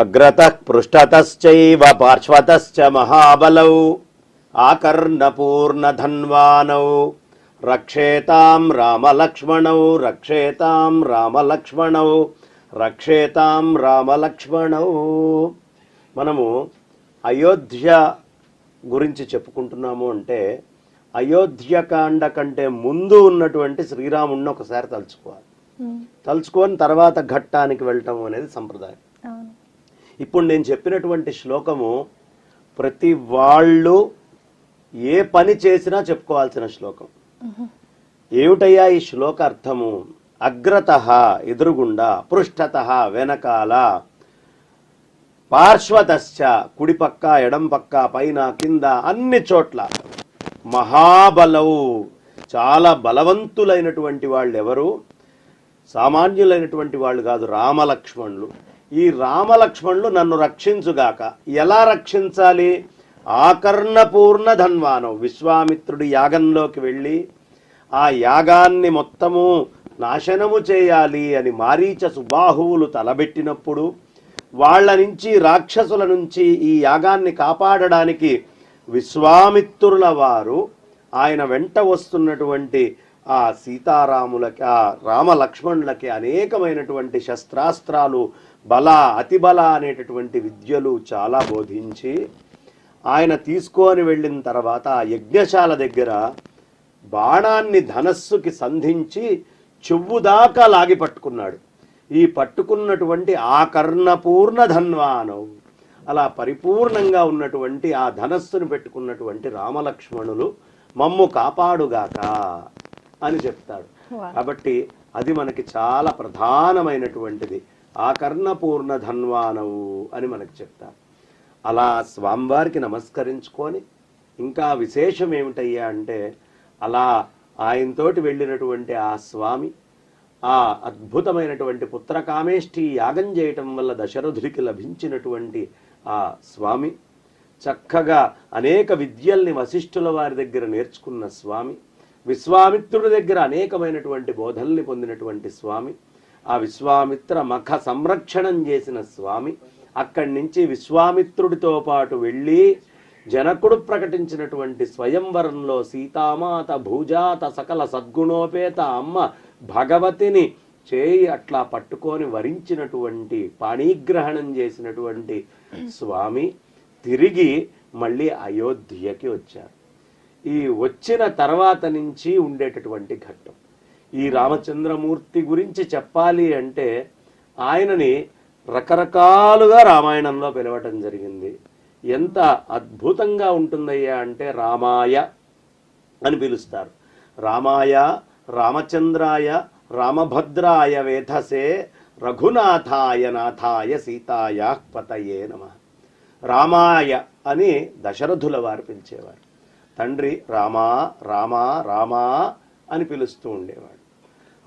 అగ్రతః పృష్ఠతశ్చైవ పార్శ్వతశ్చ మహాబలౌ ఆకర్ణపూర్ణధన్వానౌ రక్షేతాం రామలక్ష్మణౌ రక్షేతాం రామలక్ష్మణౌ రక్షేతాం రామలక్ష్మణౌ. మనము అయోధ్య గురించి చెప్పుకుంటున్నాము అంటే అయోధ్యకాండ కంటే ముందు ఉన్నటువంటి శ్రీరాముడిని ఒకసారి తలుచుకోవాలి. తలుచుకొని తర్వాత ఘట్టానికి వెళ్ళటం అనేది సంప్రదాయం. ఇప్పుడు నేను చెప్పినటువంటి శ్లోకము ప్రతి వాళ్ళు ఏ పని చేసినా చెప్పుకోవాల్సిన శ్లోకం. ఏమిటయ్యా ఈ శ్లోక అర్థము? అగ్రతః ఎదురుగుండా, పృష్ఠతః వెనకాల, పార్శ్వతశ్చ కుడి పక్క ఎడం పక్క పైన కింద అన్ని చోట్ల, మహాబలవు చాలా బలవంతులైనటువంటి వాళ్ళు ఎవరు? సామాన్యులైనటువంటి వాళ్ళు కాదు, రామలక్ష్మణులు. ఈ రామలక్ష్మణులు నన్ను రక్షించుగాక. ఎలా రక్షించాలి? ఆకర్ణపూర్ణ ధన్వానం. విశ్వామిత్రుడి యాగంలోకి వెళ్ళి ఆ యాగాన్ని మొత్తము నాశనము చేయాలి అని మారీచ సుబాహువులు తలబెట్టినప్పుడు వాళ్ళ నుంచి, రాక్షసుల నుంచి ఈ యాగాన్ని కాపాడడానికి విశ్వామిత్రుల వారు ఆయన వెంట వస్తున్నటువంటి ఆ సీతారాములకి, ఆ రామలక్ష్మణులకి అనేకమైనటువంటి శస్త్రాస్త్రాలు, బల అతిబల అనేటటువంటి విద్యలు చాలా బోధించి ఆయన తీసుకొని వెళ్ళిన తర్వాత ఆ యజ్ఞశాల దగ్గర బాణాన్ని ధనస్సుకి సంధించి చెవు దాకా లాగి పట్టుకున్నాడు. ఈ పట్టుకున్నటువంటి ఆకర్ణపూర్ణ ధన్వానం, అలా పరిపూర్ణంగా ఉన్నటువంటి ఆ ధనస్సును పెట్టుకున్నటువంటి రామలక్ష్మణులు మమ్ము కాపాడుగాక అని చెప్తాడు. కాబట్టి అది మనకి చాలా ప్రధానమైనటువంటిది. ఆకర్ణపూర్ణ ధన్వానవు అని మనకి చెప్తారు. అలా స్వామివారికి నమస్కరించుకొని, ఇంకా విశేషం ఏమిటయ్యా అంటే అలా ఆయనతోటి వెళ్ళినటువంటి ఆ స్వామి ఆ అద్భుతమైనటువంటి పుత్రకామేష్టి యాగం చేయటం వల్ల దశరథుడికి లభించినటువంటి ఆ స్వామి, చక్కగా అనేక విద్యల్ని వశిష్ఠుల వారి దగ్గర నేర్చుకున్న స్వామి, విశ్వామిత్రుడి దగ్గర అనేకమైనటువంటి బోధల్ని పొందినటువంటి స్వామి, ఆ విశ్వామిత్ర మఖ సంరక్షణం చేసిన స్వామి, అక్కడి నుంచి విశ్వామిత్రుడితో పాటు వెళ్ళి జనకుడు ప్రకటించినటువంటి స్వయంవరంలో సీతామాత భూజాత సకల సద్గుణోపేత అమ్మ భగవతిని చేయి అట్లా పట్టుకొని వరించినటువంటి, పాణిగ్రహణం చేసినటువంటి స్వామి తిరిగి మళ్ళీ అయోధ్యకి వచ్చారు. ఈ వచ్చిన తర్వాత నుంచి ఉండేటటువంటి ఘట్టం. ఈ రామచంద్రమూర్తి గురించి చెప్పాలి అంటే ఆయనని రకరకాలుగా రామాయణంలో పిలవటం జరిగింది. ఎంత అద్భుతంగా ఉంటుందయ్యా అంటే రామాయ అని పిలుస్తారు. రామాయ, రామచంద్రాయ, రామభద్రాయ వేధసే, రఘునాథాయ నాథాయ సీతాయ పతయే నమః. రామాయ అని దశరథుల వారు పిలిచేవారు. తండ్రి రామా రామా రామా అని పిలుస్తూ ఉండేవాడు.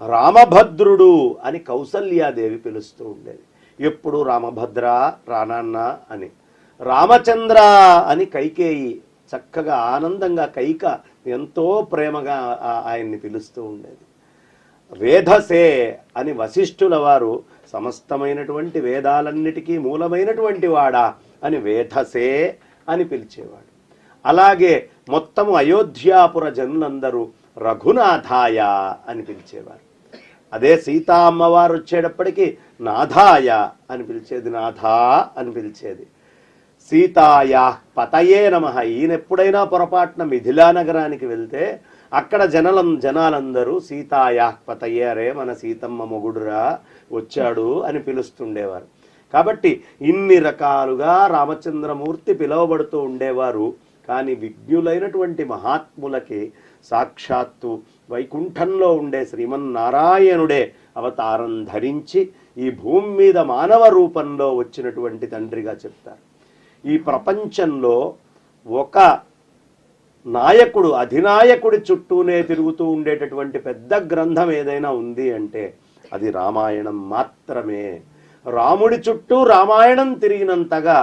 రామభద్రుడు అని కౌసల్యాదేవి పిలుస్తూ ఉండేది. ఎప్పుడు రామభద్ర రానాన్న అని. రామచంద్ర అని కైకేయి చక్కగా ఆనందంగా, కైక ఎంతో ప్రేమగా ఆయన్ని పిలుస్తూ ఉండేది. వేధసే అని వశిష్ఠుల వారు సమస్తమైనటువంటి వేదాలన్నిటికీ మూలమైనటువంటి వాడా అని వేధసే అని పిలిచేవాడు. అలాగే మొత్తము అయోధ్యాపుర జనులందరూ రఘునాథాయ అని పిలిచేవారు. అదే సీతా అమ్మవారు వచ్చేటప్పటికి నాథాయ అని పిలిచేది, నాథా అని పిలిచేది. సీతాయా పతయే నమః. ఈయన ఎప్పుడైనా పొరపాటున మిథిలా నగరానికి వెళ్తే అక్కడ జనాలందరూ సీతాయా పతయే, అరే మన సీతమ్మ మొగుడురా వచ్చాడు అని పిలుస్తుండేవారు. కాబట్టి ఇన్ని రకాలుగా రామచంద్రమూర్తి పిలువబడుతూ ఉండేవారు. కానీ విజ్ఞులైనటువంటి మహాత్ములకి సాక్షాత్తు వైకుంఠంలో ఉండే శ్రీమన్నారాయణుడే అవతారం ధరించి ఈ భూమి మీద మానవ రూపంలో వచ్చినటువంటి తండ్రిగా చెప్తారు. ఈ ప్రపంచంలో ఒక నాయకుడు, అధినాయకుడి చుట్టూనే తిరుగుతూ ఉండేటటువంటి పెద్ద గ్రంథం ఏదైనా ఉంది అంటే అది రామాయణం మాత్రమే. రాముడి చుట్టూ రామాయణం తిరిగినంతగా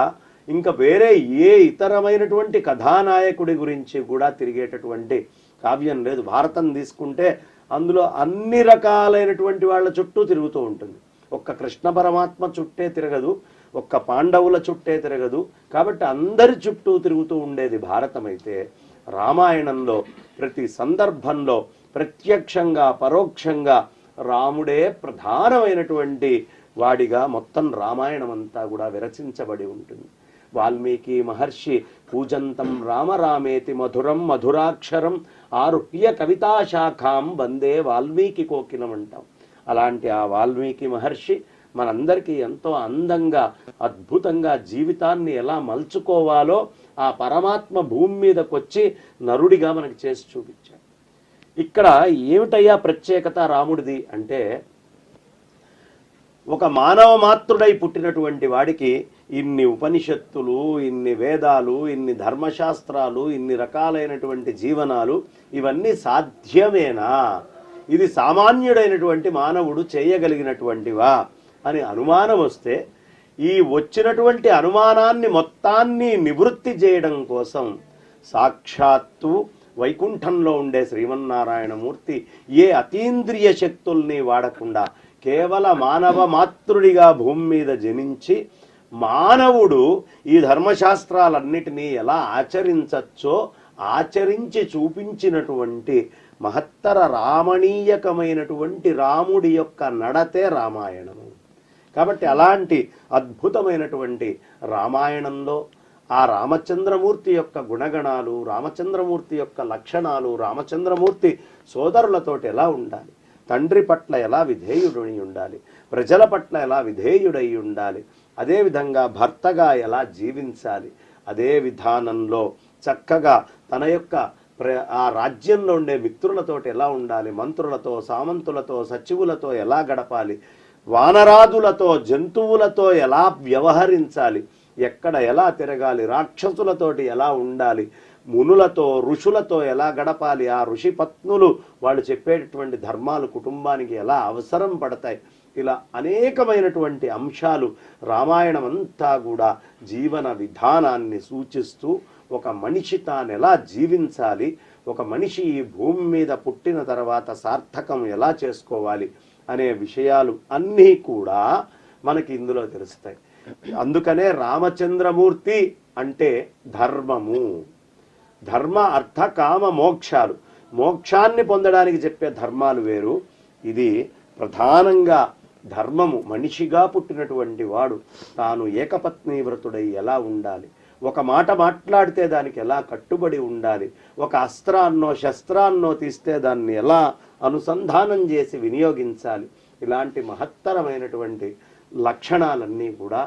ఇంకా వేరే ఏ ఇతరమైనటువంటి కథానాయకుడి గురించి కూడా తిరిగేటటువంటి కావ్యం లేదు. భారతం తీసుకుంటే అందులో అన్ని రకాలైనటువంటి వాళ్ళ చుట్టూ తిరుగుతూ ఉంటుంది. ఒక్క కృష్ణ పరమాత్మ చుట్టే తిరగదు. ఒక్క పాండవుల చుట్టే తిరగదు. కాబట్టి అందరి చుట్టూ తిరుగుతూ ఉండేది భారతం. అయితే రామాయణంలో ప్రతి సందర్భంలో ప్రత్యక్షంగా పరోక్షంగా రాముడే ప్రధానమైనటువంటి వాడిగా మొత్తం రామాయణం అంతా కూడా విరచించబడి ఉంటుంది. వాల్మీకి మహర్షి పూజంతం రామరామేతి మధురం మధురాక్షరం ఆరుహ్య కవితాశాఖాం వందే వాల్మీకి కోకిలం అంటాం. అలాంటి ఆ వాల్మీకి మహర్షి మనందరికీ ఎంతో అందంగా అద్భుతంగా జీవితాన్ని ఎలా మలుచుకోవాలో ఆ పరమాత్మ భూమి మీదకి వచ్చి నరుడిగా మనకి చేసి చూపించాడు. ఇక్కడ ఏమిటయ్యా ప్రత్యేకత రాముడిది అంటే, ఒక మానవ మాత్రుడై పుట్టినటువంటి వాడికి ఇన్ని ఉపనిషత్తులు, ఇన్ని వేదాలు, ఇన్ని ధర్మశాస్త్రాలు, ఇన్ని రకాలైనటువంటి జీవనాలు ఇవన్నీ సాధ్యమేనా? ఇది సామాన్యుడైనటువంటి మానవుడు చేయగలిగినటువంటివా అని అనుమానం వస్తే, ఈ వచ్చినటువంటి అనుమానాన్ని మొత్తాన్ని నివృత్తి చేయడం కోసం సాక్షాత్తు వైకుంఠంలో ఉండే శ్రీమన్నారాయణమూర్తి ఏ అతీంద్రియ శక్తుల్ని వాడకుండా కేవల మానవ మాతృడిగా భూమి మీద జనించి మానవుడు ఈ ధర్మశాస్త్రాలన్నిటినీ ఎలా ఆచరించచ్చో ఆచరించి చూపించినటువంటి మహత్తర రామణీయకమైనటువంటి రాముడి యొక్క నడతే రామాయణము. కాబట్టి అలాంటి అద్భుతమైనటువంటి రామాయణంలో ఆ రామచంద్రమూర్తి యొక్క గుణగణాలు, రామచంద్రమూర్తి యొక్క లక్షణాలు, రామచంద్రమూర్తి సోదరులతోటి ఎలా ఉండాలి, తండ్రి పట్ల ఎలా విధేయుడై ఉండాలి, ప్రజల పట్ల ఎలా విధేయుడై ఉండాలి, అదేవిధంగా భర్తగా ఎలా జీవించాలి, అదే విధానంలో చక్కగా తన యొక్క ఆ రాజ్యంలో ఉండే మిత్రులతోటి ఎలా ఉండాలి, మంత్రులతో, సామంతులతో, సచివులతో ఎలా గడపాలి, వానరాదులతో, జంతువులతో ఎలా వ్యవహరించాలి, ఎక్కడ ఎలా తిరగాలి, రాక్షసులతోటి ఎలా ఉండాలి, మునులతో ఋషులతో ఎలా గడపాలి, ఆ ఋషి పత్నులు వాళ్ళు చెప్పేటటువంటి ధర్మాలు కుటుంబానికి ఎలా అవసరం పడతాయి, ఇలా అనేకమైనటువంటి అంశాలు రామాయణం అంతా కూడా జీవన విధానాన్ని సూచిస్తూ ఒక మనిషి తాను ఎలా జీవించాలి, ఒక మనిషి ఈ భూమి మీద పుట్టిన తర్వాత సార్థకం ఎలా చేసుకోవాలి అనే విషయాలు అన్నీ కూడా మనకి ఇందులో తెలుస్తాయి. అందుకనే రామచంద్రమూర్తి అంటే ధర్మము. ధర్మ అర్థ కామ మోక్షాలు, మోక్షాన్ని పొందడానికి చెప్పే ధర్మాలు వేరు. ఇది ప్రధానంగా ధర్మము. మనిషిగా పుట్టినటువంటి వాడు తాను ఏకపత్ని వ్రతుడై ఎలా ఉండాలి, ఒక మాట మాట్లాడితే దానికి ఎలా కట్టుబడి ఉండాలి, ఒక అస్త్రాన్నో శస్త్రాన్నో తీస్తే దాన్ని ఎలా అనుసంధానం చేసి వినియోగించాలి, ఇలాంటి మహత్తరమైనటువంటి లక్షణాలన్నీ కూడా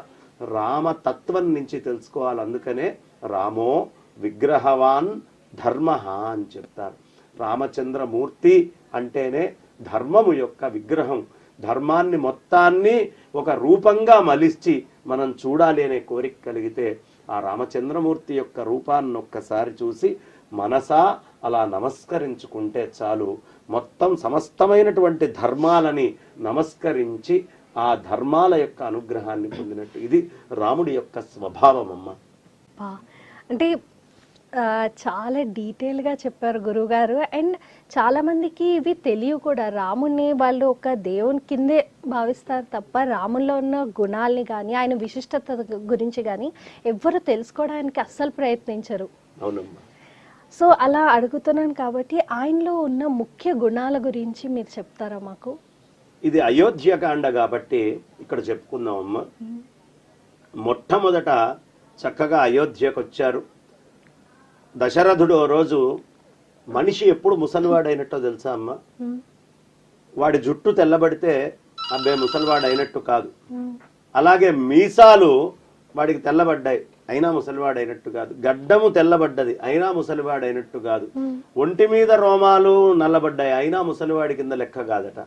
రామతత్వం నుంచి తెలుసుకోవాలి. అందుకనే రామో విగ్రహవాన్ ధర్మ అని చెప్తారు. రామచంద్రమూర్తి అంటేనే ధర్మము యొక్క విగ్రహం. ధర్మాన్ని మొత్తాన్ని ఒక రూపంగా మలిచి మనం చూడాలి అనే కోరిక కలిగితే ఆ రామచంద్రమూర్తి యొక్క రూపాన్ని ఒక్కసారి చూసి మనసా అలా నమస్కరించుకుంటే చాలు. మొత్తం సమస్తమైనటువంటి ధర్మాలని నమస్కరించి ఆ ధర్మాల యొక్క అనుగ్రహాన్ని పొందినట్టు. ఇది రాముడి యొక్క స్వభావం అమ్మ. అంటే చాలా డీటెయిల్గా చెప్పారు గురువుగారు. అండ్ చాలామందికి ఇవి తెలియవు కూడా. రాముడిని వాళ్ళు ఒక దేవుని కిందే భావిస్తారు తప్ప రాముల్లో ఉన్న గుణాలని కానీ ఆయన విశిష్టత గురించి కానీ ఎవ్వరు తెలుసుకోవడానికి అస్సలు ప్రయత్నించరు. అవునమ్మా. సో అలా అడుగుతున్నాను కాబట్టి ఆయనలో ఉన్న ముఖ్య గుణాల గురించి మీరు చెప్తారా మాకు? ఇది అయోధ్యకాండ కాబట్టి ఇక్కడ చెప్పుకుందాం అమ్మ. మొట్టమొదట చక్కగా అయోధ్యకు వచ్చారు. దశరథుడు రోజు, మనిషి ఎప్పుడు ముసలివాడైనట్టో తెలుసా అమ్మ? వాడి జుట్టు తెల్లబడితే అబ్బే ముసలివాడైనట్టు కాదు. అలాగే మీసాలు వాడికి తెల్లబడ్డాయి అయినా ముసలివాడైనట్టు కాదు. గడ్డము తెల్లబడ్డది అయినా ముసలివాడైనట్టు కాదు. ఒంటి మీద రోమాలు నల్లబడ్డాయి అయినా ముసలివాడి కింద లెక్క కాదట.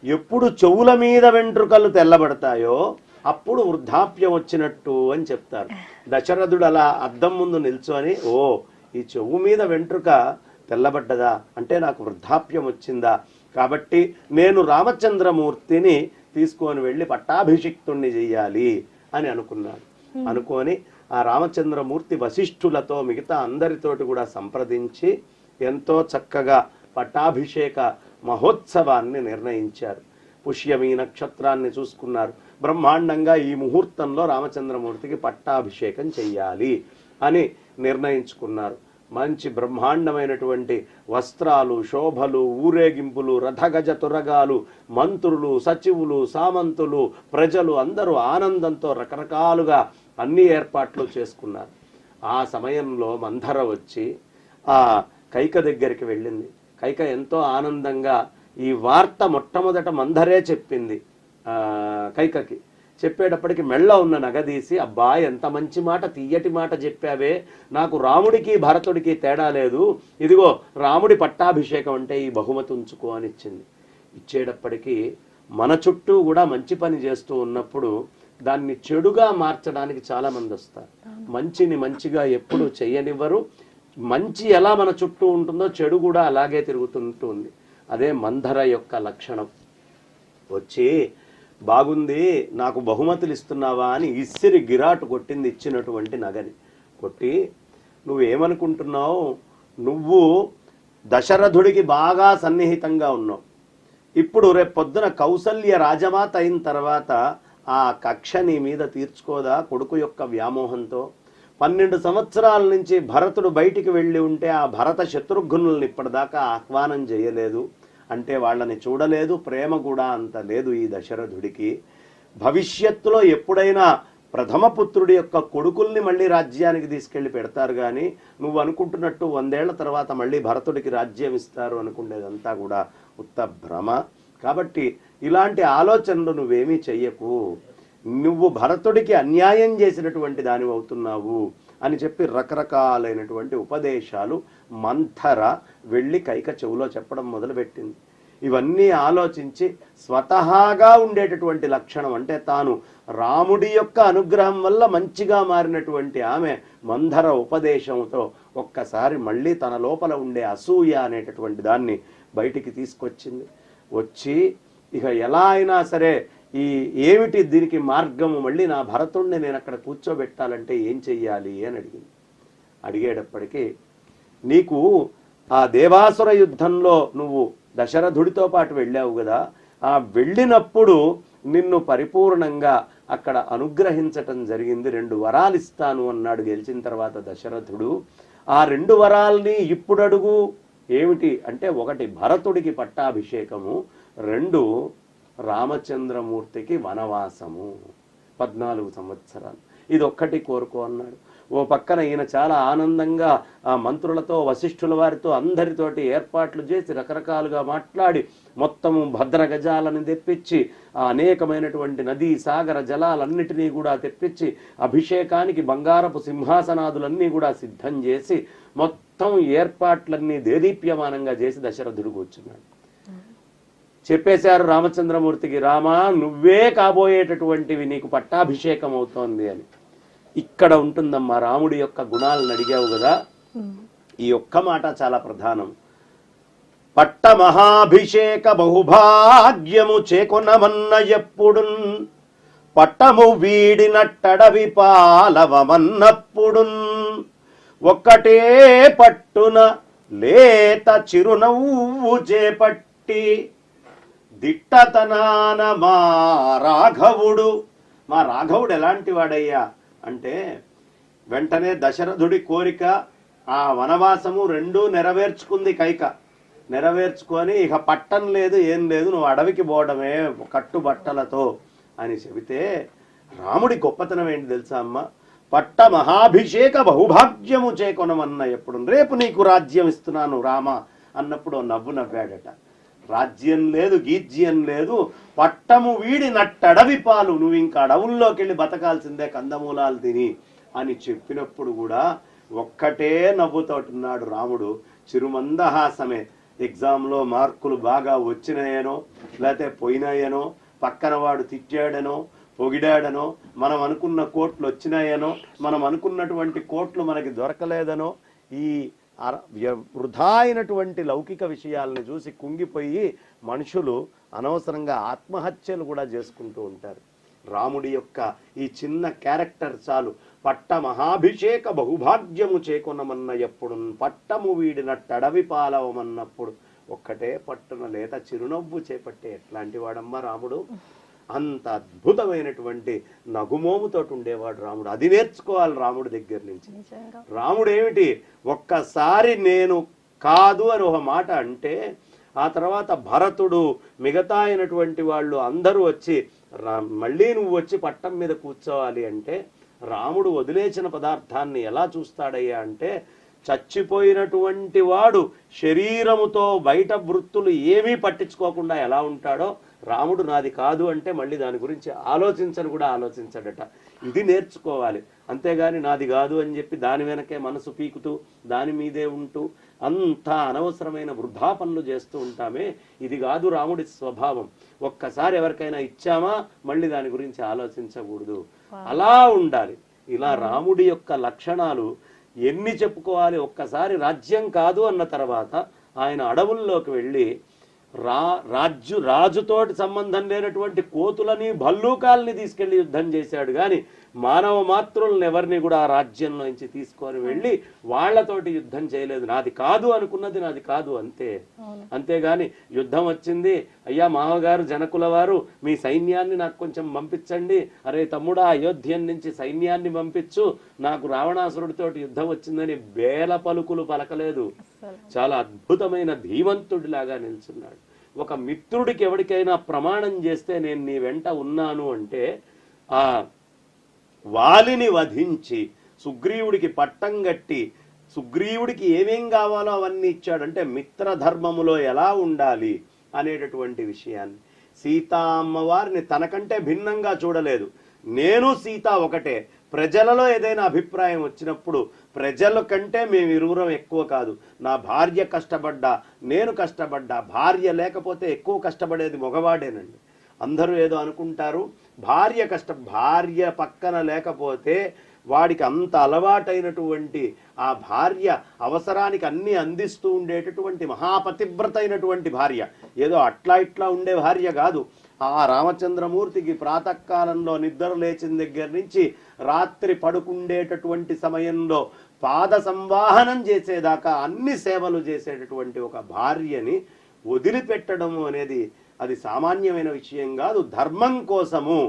ఎప్పుడు చెవుల మీద వెంట్రుకలు తెల్లబడతాయో అప్పుడు వృద్ధాప్యం వచ్చినట్టు అని చెప్తారు. దశరథుడు అలా అద్దం ముందు నిల్చొని, ఓ ఈ చెవు మీద వెంట్రుక తెల్లబడ్డదా అంటే నాకు వృద్ధాప్యం వచ్చిందా, కాబట్టి నేను రామచంద్రమూర్తిని తీసుకొని వెళ్ళి పట్టాభిషిక్తుణ్ణి చెయ్యాలి అని అనుకున్నాడు. అనుకొని ఆ రామచంద్రమూర్తి వశిష్ఠులతో మిగతా అందరితోటి కూడా సంప్రదించి ఎంతో చక్కగా పట్టాభిషేక మహోత్సవాన్ని నిర్ణయించారు. పుష్యమి నక్షత్రాన్ని చూసుకున్నారు. బ్రహ్మాండంగా ఈ ముహూర్తంలో రామచంద్రమూర్తికి పట్టాభిషేకం చెయ్యాలి అని నిర్ణయించుకున్నారు. మంచి బ్రహ్మాండమైనటువంటి వస్త్రాలు, శోభలు, ఊరేగింపులు, రథగజ తురగాలు, మంత్రులు, సచివులు, సామంతులు, ప్రజలు అందరూ ఆనందంతో రకరకాలుగా అన్ని ఏర్పాట్లు చేసుకున్నారు. ఆ సమయంలో మంథర వచ్చి ఆ కైక దగ్గరికి వెళ్ళింది. కైక ఎంతో ఆనందంగా ఈ వార్త మొట్టమొదట మంథరే చెప్పింది కైకకి. చెప్పేటప్పటికి మెళ్ళ ఉన్న నగదీసి, అబ్బా ఎంత మంచి మాట, తీయటి మాట చెప్పావే, నాకు రాముడికి భరతుడికి తేడా లేదు, ఇదిగో రాముడి పట్టాభిషేకం అంటే ఈ బహుమతి ఉంచుకో అని ఇచ్చింది. ఇచ్చేటప్పటికి మన చుట్టూ కూడా మంచి పని చేస్తూ ఉన్నప్పుడు దాన్ని చెడుగా మార్చడానికి చాలా మంది వస్తారు. మంచిని మంచిగా ఎప్పుడు చెయ్యనివ్వరు. మంచి ఎలా మన చుట్టూ ఉంటుందో చెడు కూడా అలాగే తిరుగుతుంటుంది. అదే మంథర యొక్క లక్షణం. వచ్చి బాగుంది, నాకు బహుమతులు ఇస్తున్నావా అని ఇసిరి గిరాటు కొట్టింది ఇచ్చినటువంటి నగని. కొట్టి, నువ్వేమనుకుంటున్నావు, నువ్వు దశరథుడికి బాగా సన్నిహితంగా ఉన్నావు. ఇప్పుడు రేపు పొద్దున కౌసల్య రాజమాత అయిన తర్వాత ఆ కక్ష నీ మీద తీర్చుకోదా కొడుకు యొక్క వ్యామోహంతో? 12 సంవత్సరాల నుంచి భరతుడు బయటికి వెళ్ళి ఉంటే ఆ భరత శత్రుఘ్నుల్ని ఇప్పటిదాకా ఆహ్వానం చేయలేదు అంటే వాళ్ళని చూడలేదు, ప్రేమ కూడా అంత లేదు ఈ దశరథుడికి. భవిష్యత్తులో ఎప్పుడైనా ప్రథమ పుత్రుడి యొక్క కొడుకుల్ని మళ్ళీ రాజ్యానికి తీసుకెళ్లి పెడతారు కానీ నువ్వు అనుకుంటున్నట్టు 100 ఏళ్ల తర్వాత మళ్ళీ భరతుడికి రాజ్యం ఇస్తారు అనుకునేదంతా కూడా ఉత్త భ్రమ. కాబట్టి ఇలాంటి ఆలోచనలు నువ్వేమీ చెయ్యకు, నువ్వు భరతుడికి అన్యాయం చేసినటువంటి దానివి అవుతున్నావు అని చెప్పి రకరకాలైనటువంటి ఉపదేశాలు మంథర వెళ్ళి కైక చెవులో చెప్పడం మొదలుపెట్టింది. ఇవన్నీ ఆలోచించి స్వతహాగా ఉండేటటువంటి లక్షణం అంటే తాను రాముడి యొక్క అనుగ్రహం వల్ల మంచిగా మారినటువంటి ఆమె మంథర ఉపదేశంతో ఒక్కసారి మళ్ళీ తన లోపల ఉండే అసూయ అనేటటువంటి దాన్ని బయటికి తీసుకొచ్చింది. వచ్చి ఇక ఎలా అయినా సరే ఏమిటి దీనికి మార్గము, మళ్ళీ నా భరతుణ్ణి నేను అక్కడ కూర్చోబెట్టాలంటే ఏం చెయ్యాలి అని అడిగింది. అడిగేటప్పటికీ నీకు ఆ దేవాసుర యుద్ధంలో నువ్వు దశరథుడితో పాటు వెళ్ళావు కదా, ఆ వెళ్ళినప్పుడు నిన్ను పరిపూర్ణంగా అక్కడ అనుగ్రహించటం జరిగింది. 2 వరాలు ఇస్తాను అన్నాడు గెలిచిన తర్వాత దశరథుడు. ఆ 2 వరాల్ని ఇప్పుడు అడుగు. ఏమిటి అంటే, 1 భరతుడికి పట్టాభిషేకము, 2 రామచంద్రమూర్తికి వనవాసము 14 సంవత్సరాలు. ఇది ఒక్కటి కోరుకో అన్నాడు. ఓ పక్కన ఈయన చాలా ఆనందంగా ఆ మంత్రులతో, వశిష్ఠుల వారితో అందరితోటి ఏర్పాట్లు చేసి రకరకాలుగా మాట్లాడి మొత్తము భద్రగజాలను తెప్పించి ఆ అనేకమైనటువంటి నదీ సాగర జలాలన్నిటినీ కూడా తెప్పించి అభిషేకానికి బంగారపు సింహాసనాదులన్నీ కూడా సిద్ధం చేసి మొత్తం ఏర్పాట్లన్నీ దేదీప్యమానంగా చేసి దశరథుడు కూర్చున్నాడు. చెప్పేశారు రామచంద్రమూర్తికి, రామా నువ్వే కాబోయేటటువంటివి, నీకు పట్టాభిషేకం అవుతోంది అని. ఇక్కడ ఉంటుందమ్మా రాముడి యొక్క గుణాలను అడిగావు కదా, ఈ ఒక్క మాట చాలా ప్రధానం. పట్ట మహాభిషేక బహుభాగ్యము చేకొనమన్న ఎప్పుడున్, పట్టము వీడినట్టడవి పాలవమన్నప్పుడున్, ఒక్కటే పట్టున లేత చిరునవ్వు చేపట్టి దిట్టతనాన మా రాఘవుడు ఎలాంటి వాడయ్యా అంటే, వెంటనే దశరథుడి కోరిక ఆ వనవాసము 2 నెరవేర్చుకుంది కైక. నెరవేర్చుకొని ఇక పట్టం లేదు ఏం లేదు, నువ్వు అడవికి పోవడమే కట్టుబట్టలతో అని చెబితే, రాముడి గొప్పతనం ఏంటి తెలుసా అమ్మ? పట్ట మహాభిషేక బహుభాగ్యము చేకొనమన్న ఎప్పుడు, రేపు నీకు రాజ్యం ఇస్తున్నాను రామ అన్నప్పుడు నవ్వు నవ్వాడట. రాజ్యం లేదు, గీజ్యం లేదు, పట్టము వీడి నట్టడవి పాలు, నువ్వు ఇంకా అడవుల్లోకి వెళ్ళి బతకాల్సిందే కందమూలాలు తిని అని చెప్పినప్పుడు కూడా ఒక్కటే నవ్వుతోటున్నాడు రాముడు. చిరుమందహాసమే. ఎగ్జామ్లో మార్కులు బాగా వచ్చినాయనో లేకపోతే పోయినాయనో, పక్కన వాడు తిట్టాడనో పొగిడాడనో, మనం అనుకున్న కోట్లు వచ్చినాయనో, మనం అనుకున్నటువంటి కోట్లు మనకి దొరకలేదనో, ఈ వృధా అయినటువంటి లౌకిక విషయాలను చూసి కుంగిపోయి మనుషులు అనవసరంగా ఆత్మహత్యలు కూడా చేసుకుంటూ ఉంటారు. రాముడి యొక్క ఈ చిన్న క్యారెక్టర్ చాలు. పట్ట మహాభిషేక బహుభాగ్యము చేకొనమన్న ఎప్పుడు, పట్టము వీడినట్టడవి పాలవమన్నప్పుడు, ఒక్కటే పట్టున లేత చిరునవ్వు చేపట్టే ఎట్లాంటి వాడమ్మా రాముడు. అంత అద్భుతమైనటువంటి నగుమోముతో ఉండేవాడు రాముడు. అది నేర్చుకోవాలి రాముడి దగ్గర నుంచి. నిజంగా రాముడు ఏమిటి, ఒక్కసారి నేను కాదు అని ఒక మాట అంటే ఆ తర్వాత భరతుడు మిగతా అయినటువంటి వాళ్ళు అందరూ వచ్చి మళ్ళీ నువ్వు వచ్చి పట్టం మీద కూర్చోవాలి అంటే రాముడు వదిలేసిన పదార్థాన్ని ఎలా చూస్తాడయ్యా అంటే, చచ్చిపోయినటువంటి వాడు శరీరముతో బయట వృత్తులు ఏమీ పట్టించుకోకుండా ఎలా ఉంటాడో రాముడు నాది కాదు అంటే మళ్ళీ దాని గురించి ఆలోచించను కూడా ఆలోచించడట. ఇది నేర్చుకోవాలి. అంతేగాని నాది కాదు అని చెప్పి దాని వెనకే మనసు పీకుతూ దాని మీదే ఉంటూ అంత అనవసరమైన వృధా పనులు చేస్తూ ఉంటామే. ఇది కాదు రాముడి స్వభావం. ఒక్కసారి ఎవరికైనా ఇచ్చామా మళ్ళీ దాని గురించి ఆలోచించకూడదు, అలా ఉండాలి. ఇలా రాముడి యొక్క లక్షణాలు ఎన్ని చెప్పుకోవాలి. ఒక్కసారి రాజ్యం కాదు అన్న తర్వాత ఆయన అడవుల్లోకి వెళ్ళి రాజుతోటి సంబంధం లేనటువంటి కోతులని భల్లూకాలని తీసుకెళ్లి యుద్ధం చేశాడు. కానీ మానవ మాతృలను ఎవరిని కూడా ఆ రాజ్యంలో నుంచి తీసుకొని వెళ్ళి వాళ్లతోటి యుద్ధం చేయలేదు. నాది కాదు అనుకున్నది నాది కాదు అంతే. అంతేగాని యుద్ధం వచ్చింది, అయ్యా మామగారు జనకుల వారు మీ సైన్యాన్ని నాకు కొంచెం పంపించండి, అరే తమ్ముడా అయోధ్యం నుంచి సైన్యాన్ని పంపించు, నాకు రావణాసురుడితోటి యుద్ధం వచ్చిందని వేల పలుకులు పలకలేదు. చాలా అద్భుతమైన ధీమంతుడిలాగా నిల్చున్నాడు. ఒక మిత్రుడికి ఎవరికైనా ప్రమాణం చేస్తే నేను నీ వెంట ఉన్నాను అంటే ఆ వాలిని వధించి సుగ్రీవుడికి పట్టం గట్టి సుగ్రీవుడికి ఏమేం కావాలో అవన్నీ ఇచ్చాడు. అంటే మిత్రధర్మములో ఎలా ఉండాలి అనేటటువంటి విషయాన్ని సీతా అమ్మవారిని తనకంటే భిన్నంగా చూడలేదు. నేను సీత ఒకటే. ప్రజలలో ఏదైనా అభిప్రాయం వచ్చినప్పుడు ప్రజల కంటే మేము ఇరువురం ఎక్కువ కాదు. నా భార్య కష్టపడ్డా నేను కష్టపడ్డా, భార్య లేకపోతే ఎక్కువ కష్టపడేది మగవాడేనండి. అందరూ ఏదో అనుకుంటారు, భార్య పక్కన లేకపోతే వాడికి అంత అలవాటైనటువంటి ఆ భార్య అవసరానికి అన్ని అందిస్తూ ఉండేటటువంటి మహాపతివ్రత అయినటువంటి భార్య, ఏదో అట్లా ఇట్లా ఉండే భార్య కాదు. ఆ రామచంద్రమూర్తికి ప్రాతకాలంలో నిద్ర లేచిన దగ్గర నుంచి రాత్రి పడుకుండేటటువంటి సమయంలో పాద సంవాహనం చేసేదాకా అన్ని సేవలు చేసేటటువంటి ఒక భార్యని వదిలిపెట్టడం అనేది అది సామాన్యమైన విషయం కాదు. ధర్మం కోసము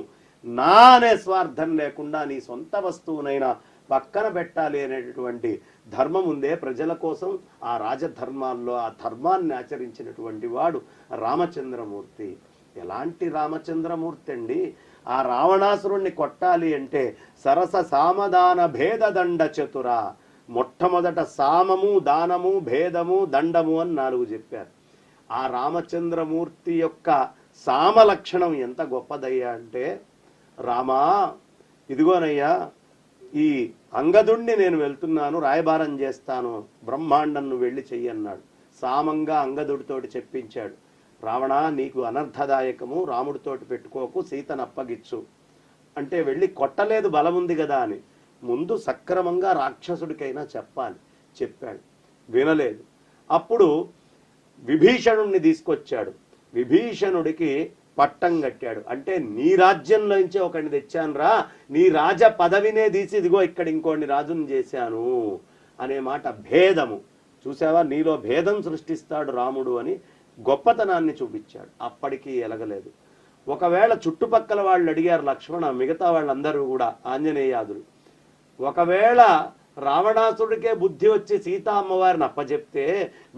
నా అనే స్వార్థం లేకుండా నీ సొంత వస్తువునైనా పక్కన పెట్టాలి అనేటటువంటి ధర్మం ఉందే ప్రజల కోసం. ఆ రాజధర్మాల్లో ఆ ధర్మాన్ని ఆచరించినటువంటి వాడు రామచంద్రమూర్తి. ఎలాంటి రామచంద్రమూర్తి అండి! ఆ రావణాసురుణ్ణి కొట్టాలి అంటే సరస సామదాన భేద దండ చతుర. మొట్టమొదట సామము, దానము, భేదము, దండము అని 4 చెప్పారు. ఆ రామచంద్రమూర్తి యొక్క సామ లక్షణం ఎంత గొప్పదయ్యా అంటే, రామా ఇదిగోనయ్యా ఈ అంగదుణ్ణి నేను వెళ్తున్నాను, రాయబారం చేస్తాను, బ్రహ్మాండం నువ్వు వెళ్ళి చెయ్యన్నాడు. సామంగా అంగదుడితోటి చెప్పించాడు. రావణ నీకు అనర్థదాయకము, రాముడితోటి పెట్టుకోకు, సీతను అప్పగిచ్చు అంటే వెళ్ళి కొట్టలేదు, బలముంది కదా అని. ముందు సక్రమంగా రాక్షసుడికైనా చెప్పాలి, చెప్పాడు, వినలేదు. అప్పుడు విభీషణుణ్ణి తీసుకొచ్చాడు. విభీషణుడికి పట్టం కట్టాడు. అంటే నీ రాజ్యంలోంచే ఒకడిని తెచ్చానురా, నీ రాజ పదవినే తీసి ఇదిగో ఇక్కడ ఇంకోడిని రాజుని చేశాను అనే మాట. భేదము చూసావా, నీలో భేదం సృష్టిస్తాడు రాముడు అని గొప్పతనాన్ని చూపించాడు. అప్పటికీ ఎలగలేదు. ఒకవేళ చుట్టుపక్కల వాళ్ళు అడిగారు లక్ష్మణ, మిగతా వాళ్ళందరూ కూడా ఆంజనేయాదులు, ఒకవేళ రావణాసుడికే బుద్ధి వచ్చి సీతా అమ్మవారిని అప్పచెప్తే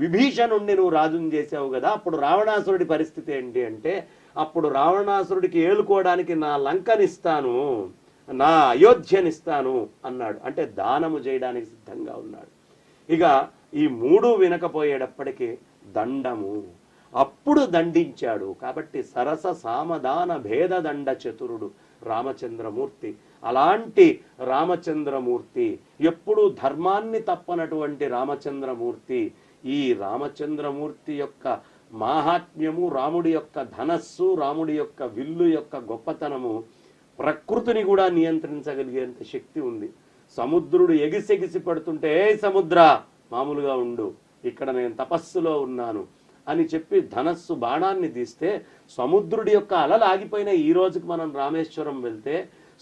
విభీషణుణ్ణి నువ్వు రాజుని చేసావు కదా, అప్పుడు రావణాసురుడి పరిస్థితి ఏంటి అంటే, అప్పుడు రావణాసురుడికి ఏలుకోవడానికి నా లంకనిస్తాను, నా అయోధ్యనిస్తాను అన్నాడు. అంటే దానము చేయడానికి సిద్ధంగా ఉన్నాడు. ఇక ఈ 3 వినకపోయేటప్పటికీ దండము, అప్పుడు దండించాడు. కాబట్టి సరస సామదాన భేద దండ చతురుడు రామచంద్రమూర్తి. అలాంటి రామచంద్రమూర్తి, ఎప్పుడూ ధర్మాన్ని తప్పనటువంటి రామచంద్రమూర్తి. ఈ రామచంద్రమూర్తి యొక్క మాహాత్మ్యము, రాముడి యొక్క ధనస్సు, రాముడి యొక్క విల్లు యొక్క గొప్పతనము ప్రకృతిని కూడా నియంత్రించగలిగేంత శక్తి ఉంది. సముద్రుడు ఎగిసెగిసి పడుతుంటే, ఏ సముద్ర మామూలుగా ఉండు, ఇక్కడ నేను తపస్సులో ఉన్నాను అని చెప్పి ధనస్సు బాణాన్ని తీస్తే సముద్రుడి యొక్క అలలు ఆగిపోయిన ఈ రోజుకి మనం రామేశ్వరం వెళ్తే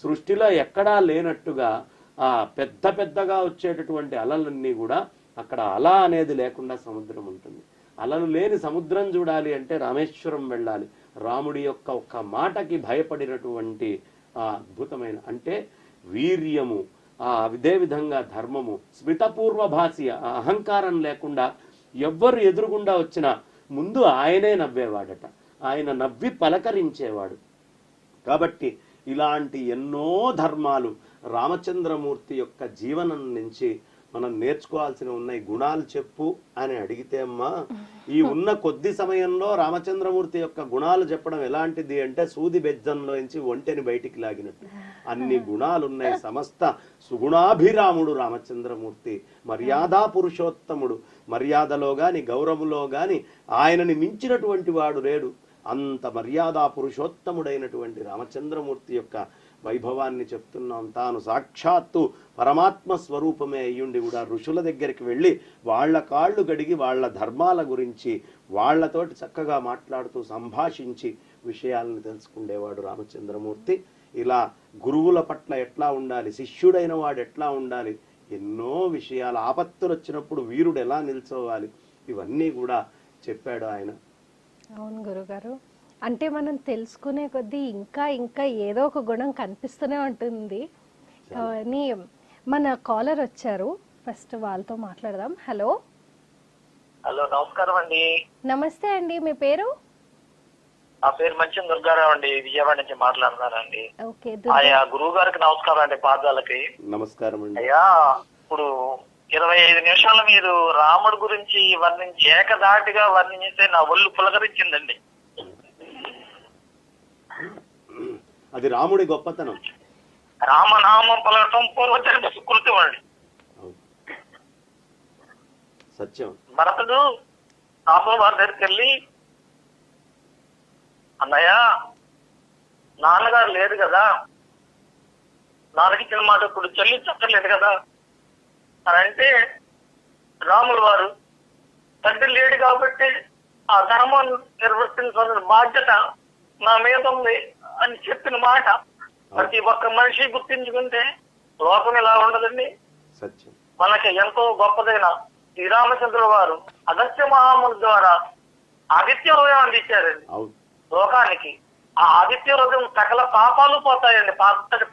సృష్టిలో ఎక్కడా లేనట్టుగా ఆ పెద్ద పెద్దగా వచ్చేటటువంటి అలలన్నీ కూడా అక్కడ అల అనేది లేకుండా సముద్రం ఉంటుంది. అలలు లేని సముద్రం చూడాలి అంటే రామేశ్వరం వెళ్ళాలి. రాముడి యొక్క ఒక్క మాటకి భయపడినటువంటి ఆ అద్భుతమైన అంటే వీర్యము, అదే విధంగా ధర్మము, స్మితపూర్వ భాష, ఆ అహంకారం లేకుండా ఎవ్వరు ఎదురుగుండా వచ్చినా ముందు ఆయనే నవ్వేవాడట. ఆయన నవ్వి పలకరించేవాడు. కాబట్టి ఇలాంటి ఎన్నో ధర్మాలు రామచంద్రమూర్తి యొక్క జీవనం నుంచి మనం నేర్చుకోవాల్సిన ఉన్నాయి. గుణాలు చెప్పు అని అడిగితే అమ్మా, ఈ ఉన్న కొద్ది సమయంలో రామచంద్రమూర్తి యొక్క గుణాలు చెప్పడం ఎలాంటిది అంటే సూది బెజ్జంలోంచి ఒంటెని బయటికి లాగినట్టు అన్ని గుణాలు ఉన్నాయి. సమస్త సుగుణాభిరాముడు రామచంద్రమూర్తి, మర్యాదా పురుషోత్తముడు. మర్యాదలో గాని గౌరవంలో గాని ఆయనని మించినటువంటి వాడు లేడు. అంత మర్యాదా పురుషోత్తముడైనటువంటి రామచంద్రమూర్తి యొక్క వైభవాన్ని చెప్తున్నాం. తాను సాక్షాత్తు పరమాత్మ స్వరూపమే అయ్యుండి కూడా ఋషుల దగ్గరికి వెళ్ళి వాళ్ళ కాళ్ళు గడిగి వాళ్ళ ధర్మాల గురించి వాళ్ళతోటి చక్కగా మాట్లాడుతూ సంభాషించి విషయాలను తెలుసుకునేవాడు రామచంద్రమూర్తి. ఇలా గురువుల పట్ల ఎట్లా ఉండాలి, శిష్యుడైన వాడు ఎట్లా ఉండాలి, ఎన్నో విషయాలు, ఆపత్తులు వచ్చినప్పుడు వీరుడు ఎలా నిల్చోవాలి, ఇవన్నీ కూడా చెప్పాడు ఆయన. అవును గురుగారు. అంటే మనం తెలుసుకునే కొద్దీ ఇంకా ఇంకా ఏదో ఒక గుణం కనిపిస్తూనే ఉంటుంది. కానీ మన కాలర్ వచ్చారు, ఫస్ట్ వాళ్ళతో మాట్లాడదాం. హలో. హలో, నమస్కారం అండి. నమస్తే అండి, మీ పేరు? ఆ పేరు మంచి దుర్గారావు అండి, విజయవాడ నుంచి మాట్లాడుతున్నానండి. ఓకే. అయ్యా గురువు గారికి నమస్కారం అండి, పాదాలకి. నమస్కారం అండి. అయ్యా ఇప్పుడు 25 నిమిషాలు మీరు రాముడి గురించి వర్ణించి ఏకదాటిగా వర్ణించితే నా ఒళ్ళు పులకరించిందండి. అది రాముడి గొప్పతనం. రామనామం పలకటం పూర్వచరిత సుకృతి అండి. సత్యం. భరతుడు రాముల వారి దగ్గరికి వెళ్ళి, అన్నయ్య నాన్నగారు లేదు కదా, నాన్నకిచ్చిన మాట ఇప్పుడు చెల్లించక్కర్లేదు కదా అని అంటే, రాముల వారు తండ్రి లేడు కాబట్టి ఆ ధర్మాన్ని నిర్వర్తించాల్సిన బాధ్యత నా మీద ఉంది అని చెప్పిన మాట ప్రతి ఒక్క మనిషి గుర్తించుకుంటే లోకం ఇలా ఉండదండి. సత్యం. మనకి ఎంతో గొప్పదైన శ్రీరామచంద్రుల వారు అగస్త్య మహాముని ద్వారా ఆదిత్య హృదయం అందించారండి లోకానికి. ఆ ఆదిత్య హృదయం సకల పాపాలు పోతాయండి,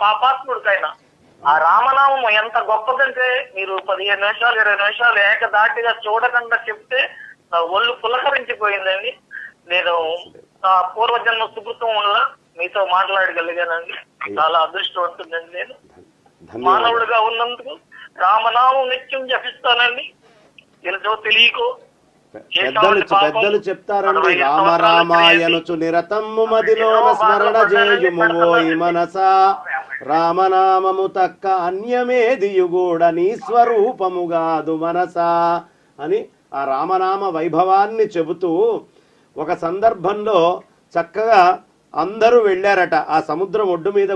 పాపాత్ముడికైనా. ఆ రామనామం ఎంత గొప్పదంటే మీరు 15 నిమిషాలు 20 నిమిషాలు ఏకదాటిగా చూడకుండా చెప్తే నా ఒళ్ళు పులకరించిపోయిందండి. నేను ఆ పూర్వజన్మ సుకృతం వల్ల మీతో మాట్లాడగలిగానండి. చాలా అదృష్టవంతుందండి. నేను మానవుడిగా ఉన్నందుకు రామనామం నిత్యం జపిస్తానండి. తెలుసో తెలియకో పెద్దలు చెప్తారండి, రామ రామాయణుచు నిరతమ్ము మదిలోన స్మరణ చేయుమోయి మనసా, రామనామము తక్క అన్యమేదియుగూడ నీ స్వరూపముగాదు మనసా అని ఆ రామనామ వైభవాన్ని చెబుతూ ఒక సందర్భంలో చక్కగా అందరూ వెళ్ళారట. ఆ సముద్రం ఒడ్డు మీద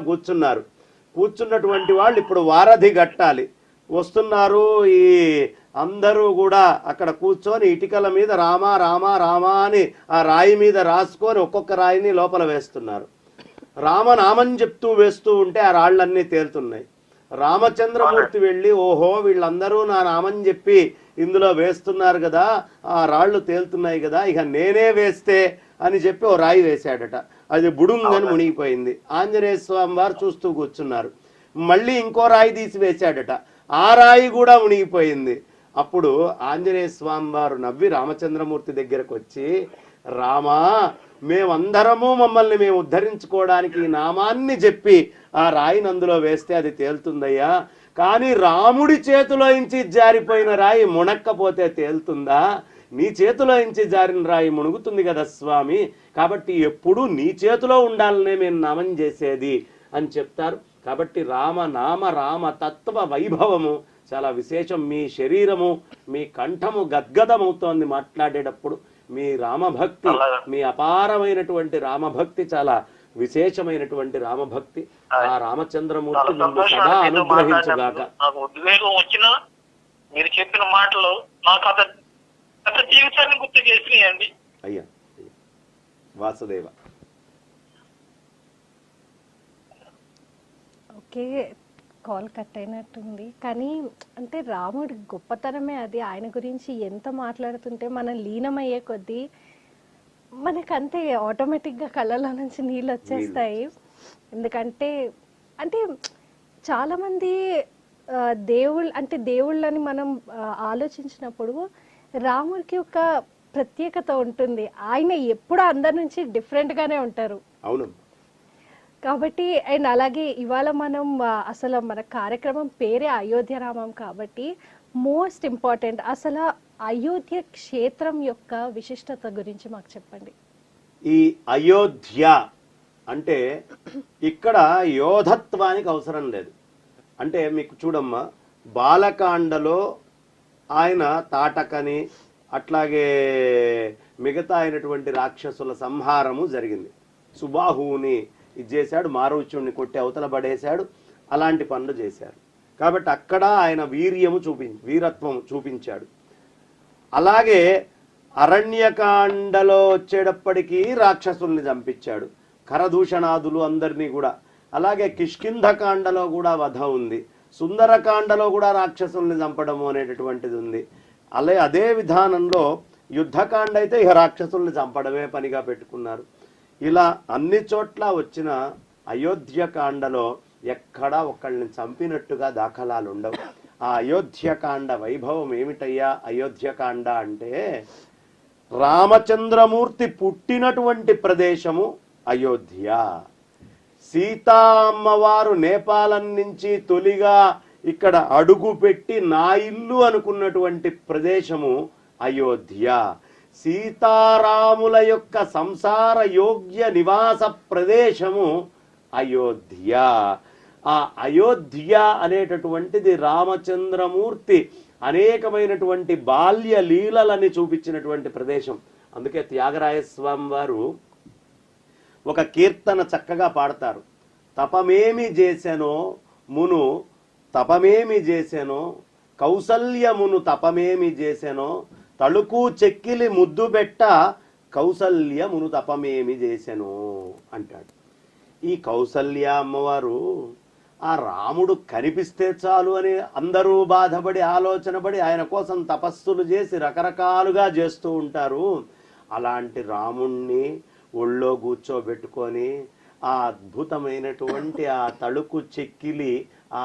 కూర్చున్నటువంటి వాళ్ళు ఇప్పుడు వారధి గట్టాలి వస్తున్నారు. ఈ అందరూ కూడా అక్కడ కూర్చొని ఇటుకల మీద రామ రామ రామ అని ఆ రాయి మీద రాసుకొని ఒక్కొక్క రాయిని లోపల వేస్తున్నారు. రామనామం చెప్తూ వేస్తూ ఉంటే ఆ రాళ్ళన్నీ తేలుతున్నాయి. రామచంద్రమూర్తి వెళ్ళి, ఓహో వీళ్ళందరూ నా నామం చెప్పి ఇందులో వేస్తున్నారు కదా, ఆ రాళ్ళు తేలుతున్నాయి కదా, ఇక నేనే వేస్తే అని చెప్పి ఓ రాయి వేశాడట. అది బుడుంగని మునిగిపోయింది. ఆంజనేయ స్వామి వారు చూస్తూ కూర్చున్నారు. మళ్ళీ ఇంకో రాయి తీసి వేశాడట, ఆ రాయి కూడా మునిగిపోయింది. అప్పుడు ఆంజనేయ స్వామి వారు నవ్వి రామచంద్రమూర్తి దగ్గరకు వచ్చి, రామా మేమందరము మమ్మల్ని మేము ఉద్ధరించుకోవడానికి ఈ నామాన్ని చెప్పి ఆ రాయిని అందులో వేస్తే అది తేలుతుందయ్యా, కానీ రాముడి చేతిలో ఇంచి జారిపోయిన రాయి మునక్కపోతే తేలుతుందా? నీ చేతిలో ఇంచి జారిన రాయి మునుగుతుంది కదా స్వామి, కాబట్టి ఎప్పుడూ నీ చేతిలో ఉండాలనే మేము నామం చేసేది అని చెప్తారు. కాబట్టి రామ తత్వ వైభవము చాలా విశేషం. మీ శరీరము మీ కంఠము గద్గదమవుతోంది మాట్లాడేటప్పుడు. మీ రామభక్తి, మీ అపారమైనటువంటి రామభక్తి చాలా విశేషమైనటువంటి రామభక్తి. ఆ రామచంద్రమూర్తి నిన్ను సదా అనుగ్రహించుగాక. నాకు ఉద్వేగం వచ్చినా మీరు చెప్పిన మాటలు నాకు గత జీవితాన్ని గుర్తు చేసినాయండి. అయ్యా వాసుదేవ. ఓకే, కాల్ కట్ అయినట్టుంది. కానీ అంటే రాముడి గొప్పతనమే అది. ఆయన గురించి ఎంత మాట్లాడుతుంటే మనం లీనమయ్యే కొద్దీ మనకంతే ఆటోమేటిక్గా కళ్ళలో నుంచి నీళ్ళు వచ్చేస్తాయి. ఎందుకంటే అంటే చాలామంది దేవుళ్ళని మనం ఆలోచించినప్పుడు రాముడికి ఒక ప్రత్యేకత ఉంటుంది. ఆయన ఎప్పుడు అందరి నుంచి డిఫరెంట్గానే ఉంటారు. అవును. కాబట్టి అండ్ అలాగే ఇవాళ మనం అసలు మన కార్యక్రమం పేరే అయోధ్య రామం కాబట్టి మోస్ట్ ఇంపార్టెంట్ అసలు అయోధ్య క్షేత్రం యొక్క విశిష్టత గురించి మాకు చెప్పండి. ఈ అయోధ్య అంటే ఇక్కడ యోధత్వానికి అవసరం లేదు. అంటే మీకు చూడమ్మా, బాలకాండలో ఆయన తాటకని అట్లాగే మిగతా అయినటువంటి రాక్షసుల సంహారము జరిగింది. సుబాహువుని ఇది చేశాడు, మారీచుడిని కొట్టి అవతల పడేశాడు, అలాంటి పనులు చేశారు. కాబట్టి అక్కడ ఆయన వీరత్వం చూపించాడు. అలాగే అరణ్యకాండలో వచ్చేటప్పటికీ రాక్షసుల్ని చంపించాడు, కరదూషణాదులు అందరినీ కూడా. అలాగే కిష్కింధకాండలో కూడా వధ ఉంది, సుందరకాండలో కూడా రాక్షసుల్ని చంపడము అనేటటువంటిది ఉంది. అదే విధానంలో యుద్ధకాండ అయితే ఇక రాక్షసుల్ని చంపడమే పనిగా పెట్టుకున్నారు. ఇలా అన్ని చోట్ల వచ్చిన అయోధ్యకాండలో ఎక్కడా ఒకళ్ళని చంపినట్టుగా దాఖలాలు ఉండవు. ఆ అయోధ్యకాండ వైభవం ఏమిటయ్యా? అయోధ్యకాండ అంటే రామచంద్రమూర్తి పుట్టినటువంటి ప్రదేశము అయోధ్య. సీతా అమ్మవారు నేపాలం నుంచి తొలిగా ఇక్కడ అడుగు పెట్టి నా ఇల్లు అనుకున్నటువంటి ప్రదేశము అయోధ్య. సీతారాముల యొక్క సంసార యోగ్య నివాస ప్రదేశము అయోధ్య. ఆ అయోధ్య అనేటటువంటిది రామచంద్రమూర్తి అనేకమైనటువంటి బాల్య లీలలని చూపించినటువంటి ప్రదేశం. అందుకే త్యాగరాయస్వామి వారు ఒక కీర్తన చక్కగా పాడతారు. తపమేమి చేసెనో మును తపమేమి చేసెనో, కౌసల్యమును తపమేమి చేసెనో, తళుకు చెక్కిలి ముద్దు బెట్ట కౌసల్యమును తపమేమి చేసెనో అంటాడు. ఈ కౌసల్య అమ్మవారు ఆ రాముడు కనిపిస్తే చాలు అని అందరూ బాధపడి ఆలోచనపడి ఆయన కోసం తపస్సులు చేసి రకరకాలుగా చేస్తూ ఉంటారు. అలాంటి రాముణ్ణి ఒళ్ళో కూర్చోబెట్టుకొని ఆ అద్భుతమైనటువంటి ఆ తళుకు చెక్కిలి, ఆ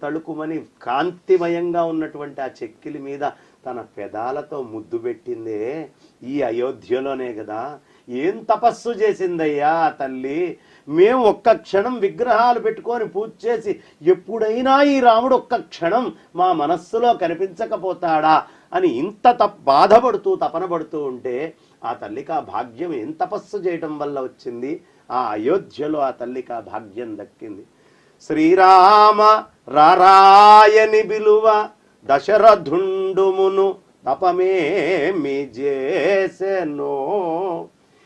తళుకుమని కాంతిమయంగా ఉన్నటువంటి ఆ చెక్కిలి మీద తన పెదాలతో ముద్దు పెట్టిందే ఈ అయోధ్యలోనే కదా. ఏం తపస్సు చేసిందయ్యా తల్లి. మేము ఒక్క క్షణం విగ్రహాలు పెట్టుకొని పూజ చేసి ఎప్పుడైనా ఈ రాముడు ఒక్క క్షణం మా మనస్సులో కనిపించకపోతాడా అని ఇంత బాధపడుతూ తపనపడుతూ ఉంటే ఆ తల్లికి ఆ భాగ్యం ఏం తపస్సు చేయటం వల్ల వచ్చింది? ఆ అయోధ్యలో ఆ తల్లికి ఆ భాగ్యం దక్కింది. శ్రీరామ రారాయని బిలువ దశరథుండుమును తపమేమి చేసెనో.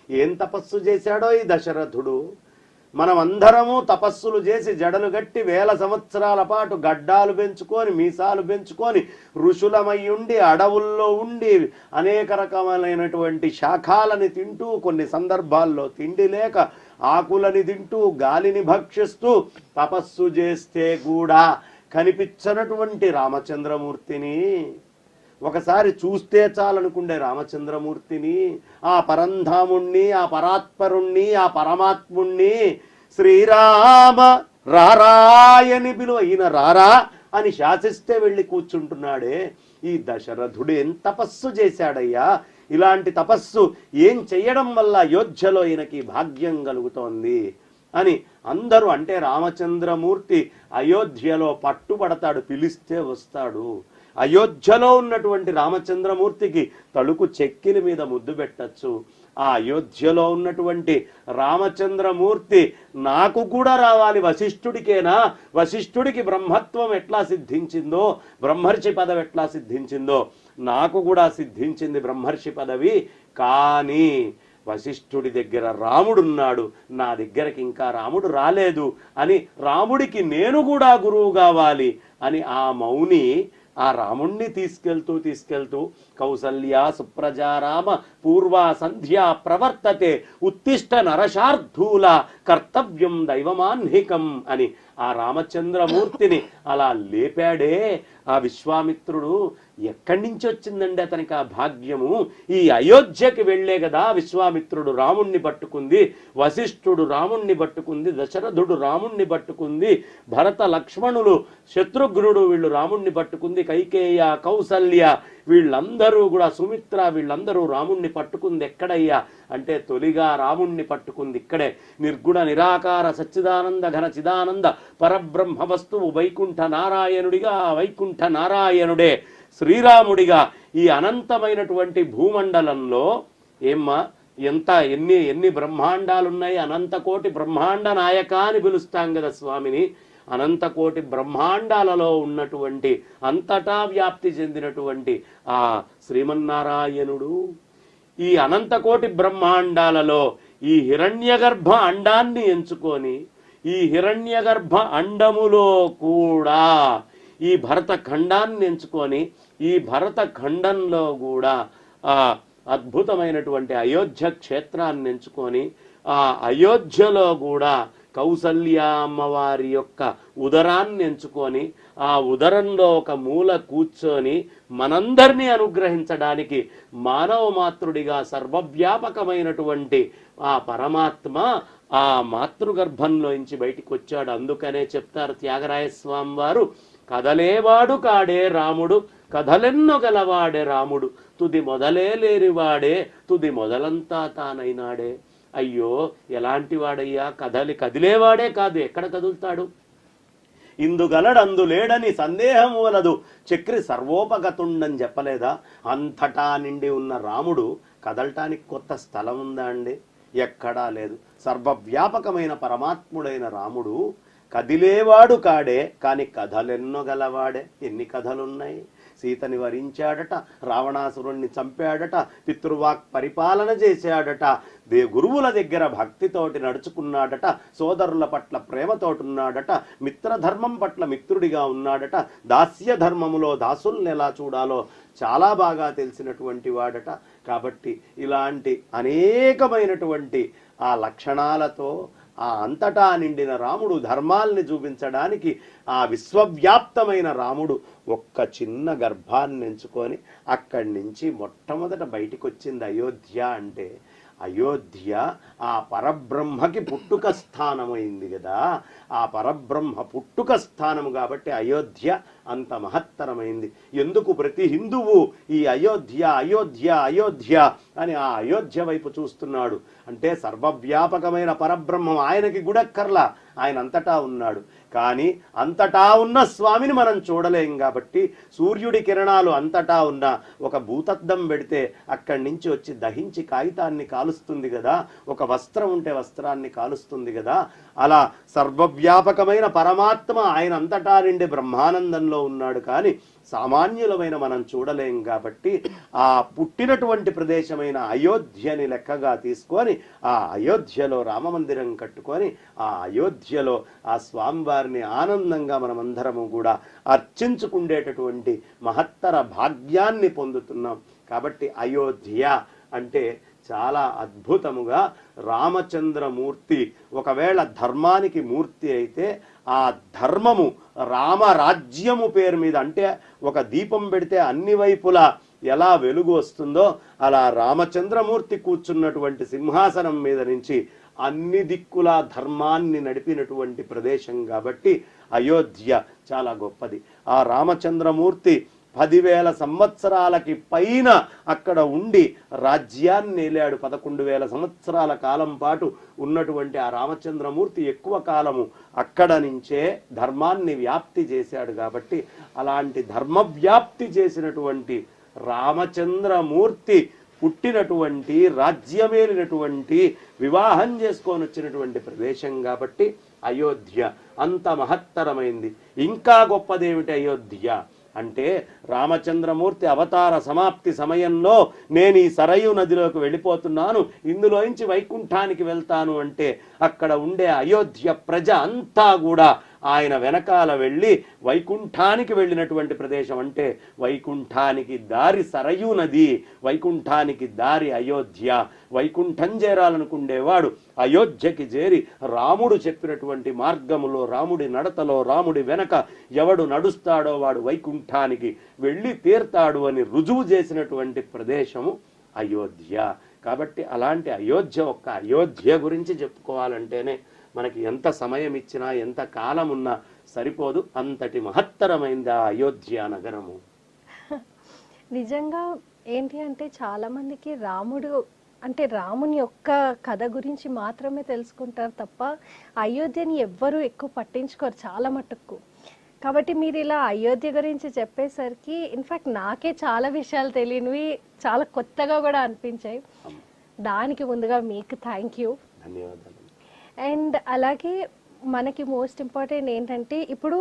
ఏం తపస్సు చేశాడో ఈ దశరథుడు. మనమందరము తపస్సులు చేసి జడలు గట్టి 1000 సంవత్సరాల పాటు గడ్డాలు పెంచుకొని మీసాలు పెంచుకొని ఋషులమయ్యుండి అడవుల్లో ఉండి అనేక రకమైనటువంటి శాఖాలని తింటూ, కొన్ని సందర్భాల్లో తిండి లేక ఆకులని తింటూ గాలిని భక్షిస్తూ తపస్సు చేస్తే కూడా కనిపించనటువంటి రామచంద్రమూర్తిని ఒకసారి చూస్తే చాలనుకుండే రామచంద్రమూర్తిని, ఆ పరంధాముణ్ణి, ఆ పరాత్పరుణ్ణి, ఆ పరమాత్ముణ్ణి శ్రీరామ రారాయని బిలువ, ఈయన రారా అని శాసిస్తే వెళ్ళి కూర్చుంటున్నాడే ఈ దశరథుడు. ఏం తపస్సు చేశాడయ్యా. ఇలాంటి తపస్సు ఏం చెయ్యడం వల్ల అయోధ్యలో ఈయనకి భాగ్యం కలుగుతోంది అని అందరూ అంటే రామచంద్రమూర్తి అయోధ్యలో పట్టుబడతాడు, పిలిస్తే వస్తాడు. అయోధ్యలో ఉన్నటువంటి రామచంద్రమూర్తికి తళుకు చెక్కిలి మీద ముద్దు పెట్టచ్చు. ఆ అయోధ్యలో ఉన్నటువంటి రామచంద్రమూర్తి నాకు కూడా రావాలి, వశిష్ఠుడికేనా? వశిష్ఠుడికి బ్రహ్మత్వం ఎట్లా సిద్ధించిందో, బ్రహ్మర్షి పదవి ఎట్లా సిద్ధించిందో నాకు కూడా సిద్ధించింది బ్రహ్మర్షి పదవి. కానీ వశిష్ఠుడి దగ్గర రాముడున్నాడు, నా దగ్గరకి ఇంకా రాముడు రాలేదు అని రాముడికి నేను కూడా గురువు కావాలి అని ఆ మౌని ఆ రాముణ్ణి తీసుకెళ్తూ కౌసల్య సుప్రజారామ పూర్వా సంధ్యా ప్రవర్తతే ఉత్తిష్ట నరశార్ధూల కర్తవ్యం దైవమాన్హికం అని ఆ రామచంద్రమూర్తిని అలా లేపాడే. ఆ విశ్వామిత్రుడు ఎక్కడి నుంచి వచ్చిందండి అతనికి ఆ భాగ్యము? ఈ అయోధ్యకి వెళ్లే కదా విశ్వామిత్రుడు రాముణ్ణి పట్టుకుంది, వశిష్ఠుడు రాముణ్ణి పట్టుకుంది, దశరథుడు రాముణ్ణి పట్టుకుంది, భరత లక్ష్మణులు శత్రుఘ్నుడు వీళ్ళు రాముణ్ణి పట్టుకుంది, కైకేయ కౌసల్య వీళ్ళందరూ కూడా, సుమిత్ర వీళ్ళందరూ రాముణ్ణి పట్టుకుంది ఎక్కడయ్యా అంటే తొలిగా రాముణ్ణి పట్టుకుంది ఇక్కడే. నిర్గుణ నిరాకార సచ్చిదానంద ఘన చిదానంద పరబ్రహ్మ వస్తువు వైకుంఠ నారాయణుడిగా, వైకుంఠ నారాయణుడే శ్రీరాముడిగా ఈ అనంతమైనటువంటి భూమండలంలో ఏమ్మా ఎన్ని బ్రహ్మాండాలున్నాయి? అనంతకోటి బ్రహ్మాండ నాయక అని పిలుస్తాం కదా స్వామిని. అనంతకోటి బ్రహ్మాండాలలో ఉన్నటువంటి అంతటా వ్యాప్తి చెందినటువంటి ఆ శ్రీమన్నారాయణుడు ఈ అనంతకోటి బ్రహ్మాండాలలో ఈ హిరణ్యగర్భ అండాన్ని ఎంచుకొని ఈ హిరణ్యగర్భ అండములో కూడా ఈ భరత ఖండాన్ని ఎంచుకొని ఈ భరత ఖండంలో కూడా ఆ అద్భుతమైనటువంటి అయోధ్య క్షేత్రాన్ని ఎంచుకొని ఆ అయోధ్యలో కూడా కౌసల్య అమ్మవారి యొక్క ఉదరాన్ని ఎంచుకొని ఆ ఉదరంలో ఒక మూల కూర్చొని మనందరినీ అనుగ్రహించడానికి మానవ మాతృడిగా సర్వవ్యాపకమైనటువంటి ఆ పరమాత్మ ఆ మాతృగర్భంలోంచి బయటికి వచ్చాడు. అందుకనే చెప్తారు త్యాగరాయ స్వామి వారు, కదలేవాడు కాడే రాముడు, కథలెన్నో గలవాడే రాముడు, తుది మొదలే లేనివాడే, తుది మొదలంతా తానైనాడే. అయ్యో ఎలాంటి వాడయ్యా, కదిలేవాడే కాదు, ఎక్కడ కదులుతాడు? ఇందుగలడందు లేడని సందేహం వలదు, చక్రి సర్వోపగతుండని చెప్పలేదా? అంతటా నిండి ఉన్న రాముడు కదలటానికి కొత్త స్థలం ఉందా అండి? ఎక్కడా లేదు. సర్వవ్యాపకమైన పరమాత్ముడైన రాముడు కదిలేవాడు కాడే, కానీ కథలెన్నో గలవాడే. ఎన్ని కథలున్నాయి? సీతని వరించాడట, రావణాసురుణ్ణి చంపాడట, పితృవాక్ పరిపాలన చేశాడట, గురువుల దగ్గర భక్తితోటి నడుచుకున్నాడట, సోదరుల పట్ల ప్రేమతోటున్నాడట, మిత్రధర్మం పట్ల మిత్రుడిగా ఉన్నాడట, దాస్య ధర్మములో దాసుల్ని ఎలా చూడాలో చాలా బాగా తెలిసినటువంటి వాడట. కాబట్టి ఇలాంటి అనేకమైనటువంటి ఆ లక్షణాలతో ఆ అంతటా నిండిన రాముడు ధర్మాల్ని చూపించడానికి ఆ విశ్వవ్యాప్తమైన రాముడు ఒక్క చిన్న గర్భాన్ని ఎంచుకొని అక్కడి నుంచి మొట్టమొదట బయటికి వచ్చింది అయోధ్య. అంటే అయోధ్య ఆ పరబ్రహ్మకి పుట్టుక స్థానమైంది కదా. ఆ పరబ్రహ్మ పుట్టుక స్థానము కాబట్టి అయోధ్య అంత మహత్తరమైంది. ఎందుకు ప్రతి హిందువు ఈ అయోధ్య అయోధ్య అయోధ్య అని ఆ అయోధ్య వైపు చూస్తున్నాడు అంటే సర్వవ్యాపకమైన పరబ్రహ్మం ఆయనకి గుడక్కర్లా, ఆయన అంతటా ఉన్నాడు. కానీ అంతటా ఉన్న స్వామిని మనం చూడలేం కాబట్టి సూర్యుడి కిరణాలు అంతటా ఉన్న ఒక భూతద్దం పెడితే అక్కడి నుంచి వచ్చి దహించి కాగితాన్ని కాలుస్తుంది కదా, ఒక వస్త్రం ఉంటే వస్త్రాన్ని కాలుస్తుంది కదా. అలా సర్వవ్యాపకమైన పరమాత్మ ఆయన అంతటా నిండి బ్రహ్మానందంలో ఉన్నాడు. కానీ సామాన్యులమైన మనం చూడలేం కాబట్టి ఆ పుట్టినటువంటి ప్రదేశమైన అయోధ్యని లెక్కగా తీసుకొని ఆ అయోధ్యలో రామమందిరం కట్టుకొని ఆ అయోధ్యలో ఆ స్వామివారిని ఆనందంగా మనమందరము కూడా అర్చించుకుండేటటువంటి మహత్తర భాగ్యాన్ని పొందుతున్నాం. కాబట్టి అయోధ్య అంటే చాలా అద్భుతముగా రామచంద్రమూర్తి ఒకవేళ ధర్మానికి మూర్తి అయితే ఆ ధర్మము రామరాజ్యము పేరు మీద, అంటే ఒక దీపం పెడితే అన్ని వైపులా ఎలా వెలుగు వస్తుందో అలా రామచంద్రమూర్తి కూర్చున్నటువంటి సింహాసనం మీద నుంచి అన్ని దిక్కులా ధర్మాన్ని నడిపినటువంటి ప్రదేశం కాబట్టి అయోధ్య చాలా గొప్పది. ఆ రామచంద్రమూర్తి 10,000 సంవత్సరాలకి పైన అక్కడ ఉండి రాజ్యాన్ని ఏలాడు. 11,000 సంవత్సరాల కాలం పాటు ఉన్నటువంటి ఆ రామచంద్రమూర్తి ఎక్కువ కాలము అక్కడ నుంచే ధర్మాన్ని వ్యాప్తి చేశాడు. కాబట్టి అలాంటి ధర్మ వ్యాప్తి చేసినటువంటి రామచంద్రమూర్తి పుట్టినటువంటి రాజ్యమేలినటువంటి వివాహం చేసుకొని వచ్చినటువంటి ప్రదేశం కాబట్టి అయోధ్య అంత మహత్తరమైంది. ఇంకా గొప్పదేమిటి అయోధ్య అంటే రామచంద్రమూర్తి అవతార సమాప్తి సమయంలో నేను ఈ సరయు నదిలోకి వెళ్ళిపోతున్నాను, ఇందులోంచి వైకుంఠానికి వెళ్తాను అంటే అక్కడ ఉండే అయోధ్య ప్రజ అంతా కూడా ఆయన వెనకాల వెళ్ళి వైకుంఠానికి వెళ్ళినటువంటి ప్రదేశం. అంటే వైకుంఠానికి దారి సరయూ నది, వైకుంఠానికి దారి అయోధ్య. వైకుంఠం చేరాలనుకుండేవాడు అయోధ్యకి చేరి రాముడు చెప్పినటువంటి మార్గములో, రాముడి నడతలో, రాముడి వెనక ఎవడు నడుస్తాడో వాడు వైకుంఠానికి వెళ్ళి తీర్తాడు అని రుజువు చేసినటువంటి ప్రదేశము అయోధ్య. కాబట్టి అలాంటి అయోధ్య గురించి చెప్పుకోవాలంటేనే మనకి ఎంత సమయం ఇచ్చినా ఎంత కాలం ఉన్నా సరిపోదు, అంతటి మహత్తరమైంది ఆ అయోధ్య నగరము. నిజంగా ఏంటి అంటే చాలా మందికి రాముని యొక్క కథ గురించి మాత్రమే తెలుసుకుంటారు తప్ప అయోధ్యని ఎవ్వరూ ఎక్కువ పట్టించుకోరు చాలా మటుకు. కాబట్టి మీరు ఇలా అయోధ్య గురించి చెప్పేసరికి ఇన్ఫాక్ట్ నాకే చాలా విషయాలు తెలియనివి చాలా కొత్తగా కూడా అనిపించాయి. దానికి ముందుగా మీకు థ్యాంక్ యూ, ధన్యవాదాలు. అండ్ అలాగే మనకి మోస్ట్ ఇంపార్టెంట్ ఏంటంటే ఇప్పుడు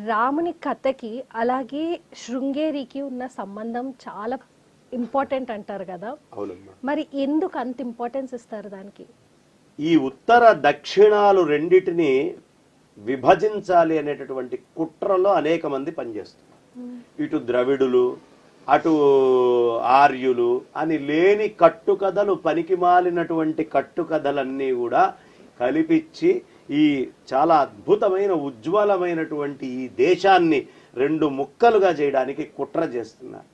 రాముని కథకి అలాగే శృంగేరికి ఉన్న సంబంధం చాలా ఇంపార్టెంట్ అంటారు కదా, మరి ఎందుకు అంత ఇంపార్టెన్స్ ఇస్తారు దానికి? ఈ ఉత్తర దక్షిణాలు రెండిటిని విభజించాలి అనేటటువంటి కుట్రలో అనేక మంది పనిచేస్తున్నారు. ఇటు ద్రవిడులు అటు ఆర్యులు అని లేని కట్టుకథలు, పనికి మాలినటువంటి కట్టుకథలన్నీ కూడా కల్పించి ఈ చాలా అద్భుతమైన ఉజ్వలమైనటువంటి ఈ దేశాన్ని రెండు ముక్కలుగా చేయడానికి కుట్ర చేస్తున్నారు.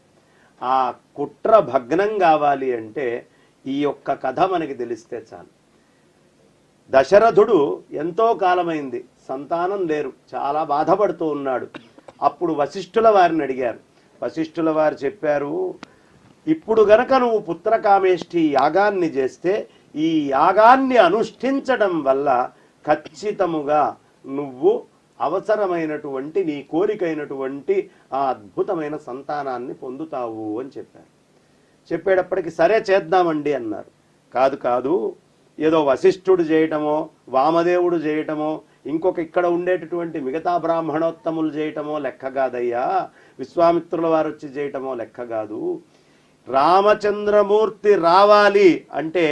ఆ కుట్ర భగ్నం కావాలి అంటే ఈ యొక్క కథ మనకి తెలిస్తే చాలు. దశరథుడు ఎంతో కాలమైంది, సంతానం లేరు, చాలా బాధపడుతూ ఉన్నాడు. అప్పుడు వశిష్ఠుల వారిని అడిగారు. వశిష్ఠుల వారు చెప్పారు, ఇప్పుడు గనక నువ్వు పుత్రకామేష్టి యాగాన్ని చేస్తే ఈ యాగాన్ని అనుష్ఠించడం వల్ల ఖచ్చితముగా నువ్వు అవసరమైనటువంటి నీ కోరికైనటువంటి ఆ అద్భుతమైన సంతానాన్ని పొందుతావు అని చెప్పారు. చెప్పేటప్పటికి సరే చేద్దామండి అన్నారు. కాదు కాదు, ఏదో వశిష్ఠుడు చేయటమో, వామదేవుడు చేయటమో, ఇంకొక ఇక్కడ ఉండేటటువంటి మిగతా బ్రాహ్మణోత్తములు చేయటమో లెక్క కాదయ్యా, విశ్వామిత్రుల వారు వచ్చి చేయటమో లెక్క కాదు. రామచంద్రమూర్తి రావాలి అంటే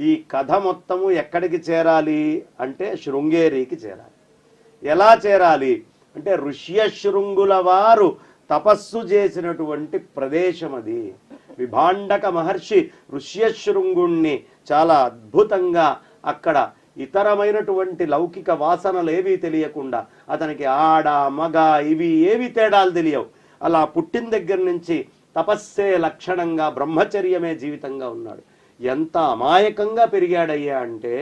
ఈ కథ మొత్తము ఎక్కడికి చేరాలి అంటే శృంగేరికి చేరాలి. ఎలా చేరాలి అంటే ఋష్యశృంగుల వారు తపస్సు చేసినటువంటి ప్రదేశం అది. విభాండక మహర్షి ఋష్యశృంగుణ్ణి చాలా అద్భుతంగా అక్కడ ఇతరమైనటువంటి లౌకిక వాసనలేవీ తెలియకుండా, అతనికి ఆడ మగ ఇవి ఏవి తేడాలు తెలియవు, అలా పుట్టిన దగ్గర నుంచి తపస్సే లక్షణంగా బ్రహ్మచర్యమే జీవితంగా ఉన్నాడు. ఎంత అమాయకంగా పెరిగాడయ్యా అంటే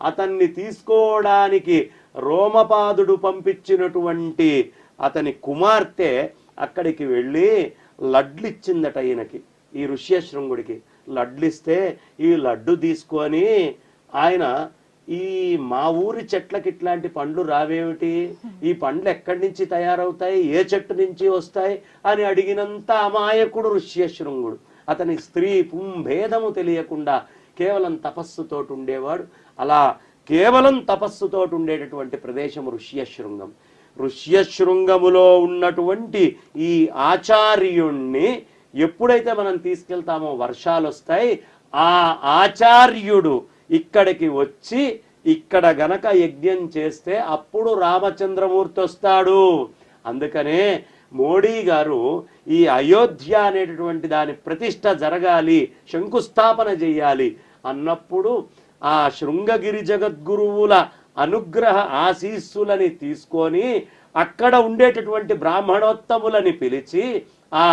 అతన్ని తీసుకోవడానికి రోమపాదుడు పంపించినటువంటి అతని కుమార్తె అక్కడికి వెళ్ళి లడ్లిచ్చిందట ఈయనకి, ఈ ఋష్యశృంగుడికి. లడ్లిస్తే ఈ లడ్డు తీసుకొని ఆయన, ఈ మా ఊరి చెట్లకి ఇట్లాంటి పండ్లు రావేమిటి, ఈ పండ్లు ఎక్కడి నుంచి తయారవుతాయి, ఏ చెట్టు నుంచి వస్తాయి అని అడిగినంత అమాయకుడు ఋష్యశృంగుడు. అతని స్త్రీ పుంభేదము తెలియకుండా కేవలం తపస్సుతోటి ఉండేవాడు. అలా కేవలం తపస్సుతోటి ఉండేటటువంటి ప్రదేశం ఋష్యశృంగం. ఋష్యశృంగములో ఉన్నటువంటి ఈ ఆచార్యుణ్ణి ఎప్పుడైతే మనం తీసుకెళ్తామో వర్షాలు వస్తాయి. ఆ ఆచార్యుడు ఇక్కడికి వచ్చి ఇక్కడ గనక యజ్ఞం చేస్తే అప్పుడు రామచంద్రమూర్తి వస్తాడు. అందుకనే మోడీ గారు ఈ అయోధ్య అనేటటువంటి దాని ప్రతిష్ట జరగాలి, శంకుస్థాపన చెయ్యాలి అన్నప్పుడు ఆ శృంగగిరి జగద్గురువుల అనుగ్రహ ఆశీస్సులని తీసుకొని అక్కడ ఉండేటటువంటి బ్రాహ్మణోత్తములని పిలిచి ఆ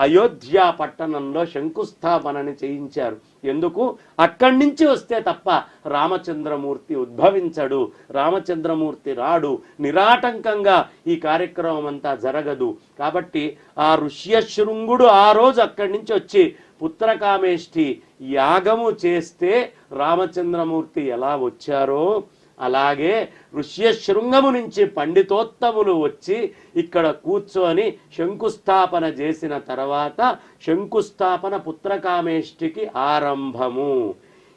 అయోధ్య పట్టణంలో శంకుస్థాపనని చేయించారు. ఎందుకు? అక్కడి నుంచి వస్తే తప్ప రామచంద్రమూర్తి ఉద్భవించడు, రామచంద్రమూర్తి రాడు, నిరాటంకంగా ఈ కార్యక్రమం అంతా జరగదు. కాబట్టి ఆ ఋష్యశృంగుడు ఆ రోజు అక్కడి నుంచి వచ్చి పుత్రకామేష్టి యాగము చేస్తే రామచంద్రమూర్తి ఎలా వచ్చారో అలాగే ఋష్యశృంగము నుంచి పండితోత్తములు వచ్చి ఇక్కడ కూర్చొని శంకుస్థాపన చేసిన తర్వాత శంకుస్థాపన పుత్రకామేష్టికి ఆరంభము.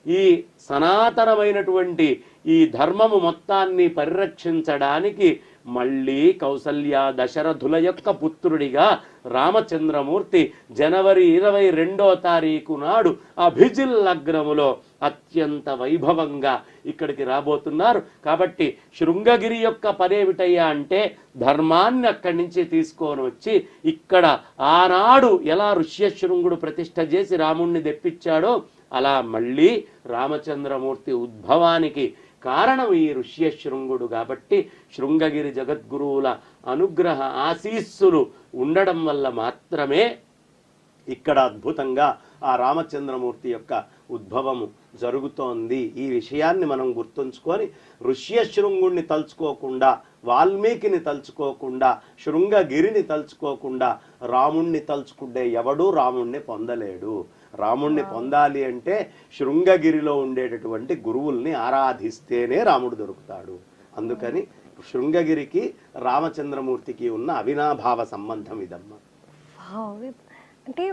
ఈ సనాతనమైనటువంటి ఈ ధర్మము మొత్తాన్ని పరిరక్షించడానికి మళ్ళీ కౌసల్య దశరథుల యొక్క పుత్రుడిగా రామచంద్రమూర్తి జనవరి 22వ తారీఖు నాడు అభిజిల్ లగ్నములో అత్యంత వైభవంగా ఇక్కడికి రాబోతున్నారు. కాబట్టి శృంగగిరి యొక్క పనేమిటయ్యా అంటే ధర్మాన్ని అక్కడి నుంచి తీసుకొని వచ్చి ఇక్కడ ఆనాడు ఎలా ఋష్యశృంగుడు ప్రతిష్ఠ చేసి రాముణ్ణి తెప్పించాడో అలా మళ్ళీ రామచంద్రమూర్తి ఉద్భవానికి కారణం ఈ ఋష్యశృంగుడు. కాబట్టి శృంగగిరి జగద్గురువుల అనుగ్రహ ఆశీస్సులు ఉండడం వల్ల మాత్రమే ఇక్కడ అద్భుతంగా ఆ రామచంద్రమూర్తి యొక్క ఉద్భవము జరుగుతోంది. ఈ విషయాన్ని మనం గుర్తుంచుకొని ఋష్యశృంగుణ్ణి తలుచుకోకుండా, వాల్మీకిని తలుచుకోకుండా, శృంగగిరిని తలుచుకోకుండా రాముణ్ణి తలుచుకుంటే ఎవడూ రాముణ్ణి పొందలేడు. రాముణ్ణి పొందాలి అంటే శృంగగిరిలో ఉండేటటువంటి గురువుల్ని ఆరాధిస్తేనే రాముడు దొరుకుతాడు. అందుకని శృంగగిరికి రామచంద్రమూర్తికి ఉన్న అవినాభావ సంబంధం ఇదమ్మా. అంటే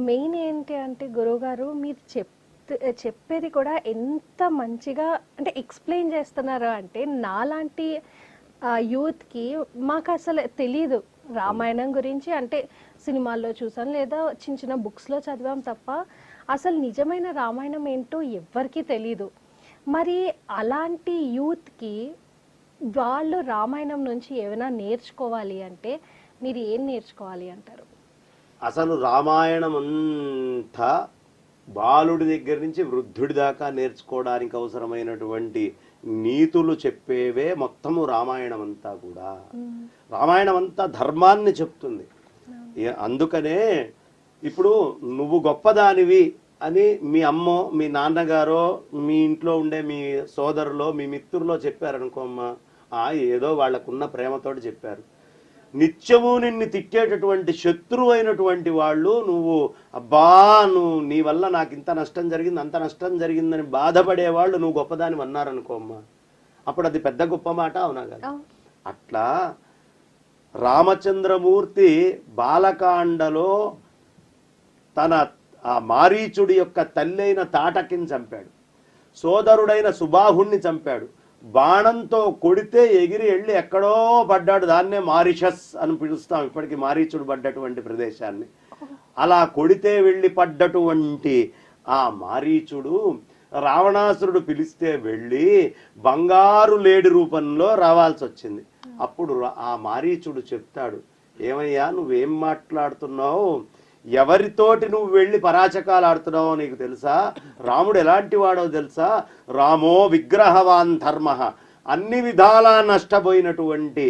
మెయిన్ ఏంటి అంటే గురువుగారు మీరు చెప్పేది కూడా ఎంత మంచిగా అంటే ఎక్స్ప్లెయిన్ చేస్తున్నారు అంటే నాలాంటి యూత్కి మాకు అసలు తెలీదు రామాయణం గురించి. అంటే సినిమాల్లో చూసాం లేదా చిన్న చిన్న బుక్స్లో చదివాం తప్ప అసలు నిజమైన రామాయణం ఏంటో ఎవ్వరికీ తెలీదు. మరి అలాంటి యూత్కి వాళ్ళు రామాయణం నుంచి ఏమైనా నేర్చుకోవాలి అంటే మీరు ఏం నేర్చుకోవాలి అంటారు? అసలు రామాయణం అంతా బాలుడి దగ్గర నుంచి వృద్ధుడి దాకా నేర్చుకోవడానికి అవసరమైనటువంటి నీతులు చెప్పేవే మొత్తము రామాయణం అంతా కూడా. రామాయణం అంతా ధర్మాన్ని చెప్తుంది. అందుకనే ఇప్పుడు నువ్వు గొప్పదానివి అని మీ అమ్మో, మీ నాన్నగారో, మీ ఇంట్లో ఉండే మీ సోదరులో, మీ మిత్రులో చెప్పారనుకోమ్మా, ఏదో వాళ్ళకున్న ప్రేమతోటి చెప్పారు. నిత్యము నిన్ను తిట్టేటటువంటి శత్రువు అయినటువంటి వాళ్ళు నువ్వు అబ్బా నీ వల్ల నాకు ఇంత నష్టం జరిగింది, అంత నష్టం జరిగిందని బాధపడేవాళ్ళు నువ్వు గొప్పదాని అన్నారనుకోమ్మా, అప్పుడు అది పెద్ద గొప్ప మాట అవునా కదా? అట్లా రామచంద్రమూర్తి బాలకాండలో తన ఆ మారీచుడి యొక్క తల్లైన తాటకిని చంపాడు, సోదరుడైన సుబాహుణ్ణి చంపాడు, బాణంతో కొడితే ఎగిరి వెళ్ళి ఎక్కడో పడ్డాడు. దాన్నే మారిషస్ అని పిలుస్తాం ఇప్పటికీ, మారీచుడు పడ్డటువంటి ప్రదేశాన్ని. అలా కొడితే వెళ్ళి పడ్డటువంటి ఆ మారీచుడు రావణాసురుడు పిలిస్తే వెళ్ళి బంగారు లేడి రూపంలో రావాల్సి వచ్చింది. అప్పుడు ఆ మారీచుడు చెప్తాడు, ఏమయ్యా నువ్వేం మాట్లాడుతున్నావు, ఎవరితోటి నువ్వు వెళ్ళి పరాచకాలు ఆడుతున్నావో నీకు తెలుసా? రాముడు ఎలాంటి వాడో తెలుసా? రామో విగ్రహవాన్ ధర్మ. అన్ని విధాలా నష్టపోయినటువంటి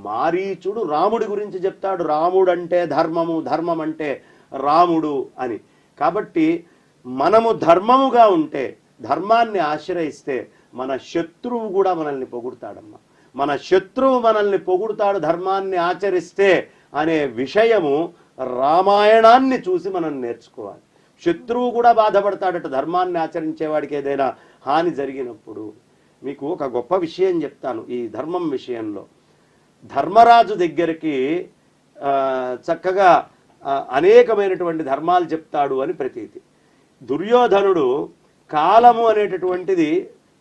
మారీచుడు రాముడి గురించి చెప్తాడు. రాముడు అంటే ధర్మము, ధర్మం అంటే రాముడు అని. కాబట్టి మనము ధర్మముగా ఉంటే, ధర్మాన్ని ఆశ్రయిస్తే మన శత్రువు కూడా మనల్ని పొగుడుతాడమ్మా. మన శత్రువు మనల్ని పొగుడుతాడు ధర్మాన్ని ఆచరిస్తే అనే విషయము రామాయణాన్ని చూసి మనం నేర్చుకోవాలి. శత్రువు కూడా బాధపడతాడట ధర్మాన్ని ఆచరించేవాడికి ఏదైనా హాని జరిగినప్పుడు. మీకు ఒక గొప్ప విషయం చెప్తాను ఈ ధర్మం విషయంలో. ధర్మరాజు దగ్గరికి చక్కగా అనేకమైనటువంటి ధర్మాలు చెప్తాడు అని ప్రతీతి. దుర్యోధనుడు కాలము అనేటటువంటిది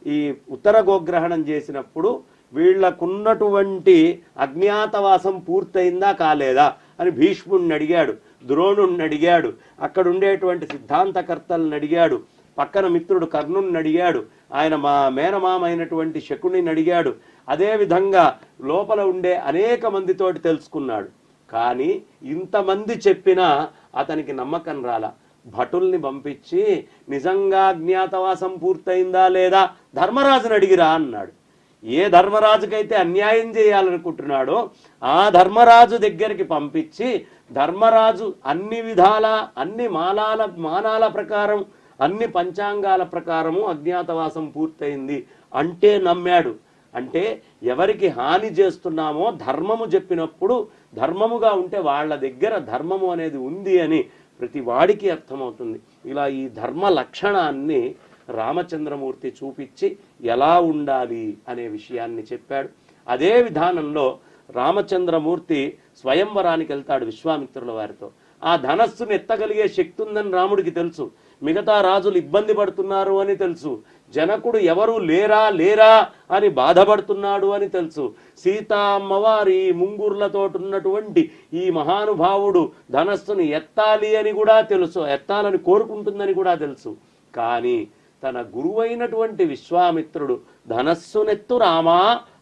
ఈ ఉత్తర గోగ్రహణం చేసినప్పుడు వీళ్లకున్నటువంటి అజ్ఞాతవాసం పూర్తయిందా కాలేదా అని భీష్ముడిని అడిగాడు, ద్రోణుడిని అడిగాడు, అక్కడ ఉండేటువంటి సిద్ధాంతకర్తలను అడిగాడు, పక్కన మిత్రుడు కర్ణుని అడిగాడు, ఆయన మా మేనమామ అయినటువంటి శకునిని అడిగాడు. అదేవిధంగా లోపల ఉండే అనేక మందితోటి తెలుసుకున్నాడు. కానీ ఇంతమంది చెప్పినా అతనికి నమ్మకం రాలా. భటుల్ని పంపించి నిజంగా అజ్ఞాతవాసం పూర్తయిందా లేదా ధర్మరాజుని అడిగిరా అన్నాడు. ఏ ధర్మరాజుకైతే అన్యాయం చేయాలనుకుంటున్నాడో ఆ ధర్మరాజు దగ్గరికి పంపించి ధర్మరాజు అన్ని విధాల అన్ని మానాల ప్రకారం అన్ని పంచాంగాల ప్రకారము అజ్ఞాతవాసం పూర్తయింది అంటే నమ్మాడు. అంటే ఎవరికి హాని చేస్తున్నామో ధర్మము చెప్పినప్పుడు ధర్మముగా ఉంటే వాళ్ళ దగ్గర ధర్మము అనేది ఉంది అని ప్రతి వాడికి అర్థమవుతుంది. ఇలా ఈ ధర్మ లక్షణాన్ని రామచంద్రమూర్తి చూపించి ఎలా ఉండాలి అనే విషయాన్ని చెప్పాడు. అదే విధానంలో రామచంద్రమూర్తి స్వయంవరానికి వెళ్తాడు విశ్వామిత్రుల వారితో. ఆ ధనస్సును ఎత్తగలిగే శక్తి ఉందని రాముడికి తెలుసు, మిగతా రాజులు ఇబ్బంది పడుతున్నారు అని తెలుసు, జనకుడు ఎవరు లేరా అని బాధపడుతున్నాడు అని తెలుసు. సీతా అమ్మవారి ముంగుర్లతోటున్నటువంటి ఈ మహానుభావుడు ధనస్సును ఎత్తాలి అని కూడా తెలుసు, ఎత్తాలని కోరుకుంటుందని కూడా తెలుసు. కానీ తన గురువైనటువంటి విశ్వామిత్రుడు ధనస్సునెత్తు రామా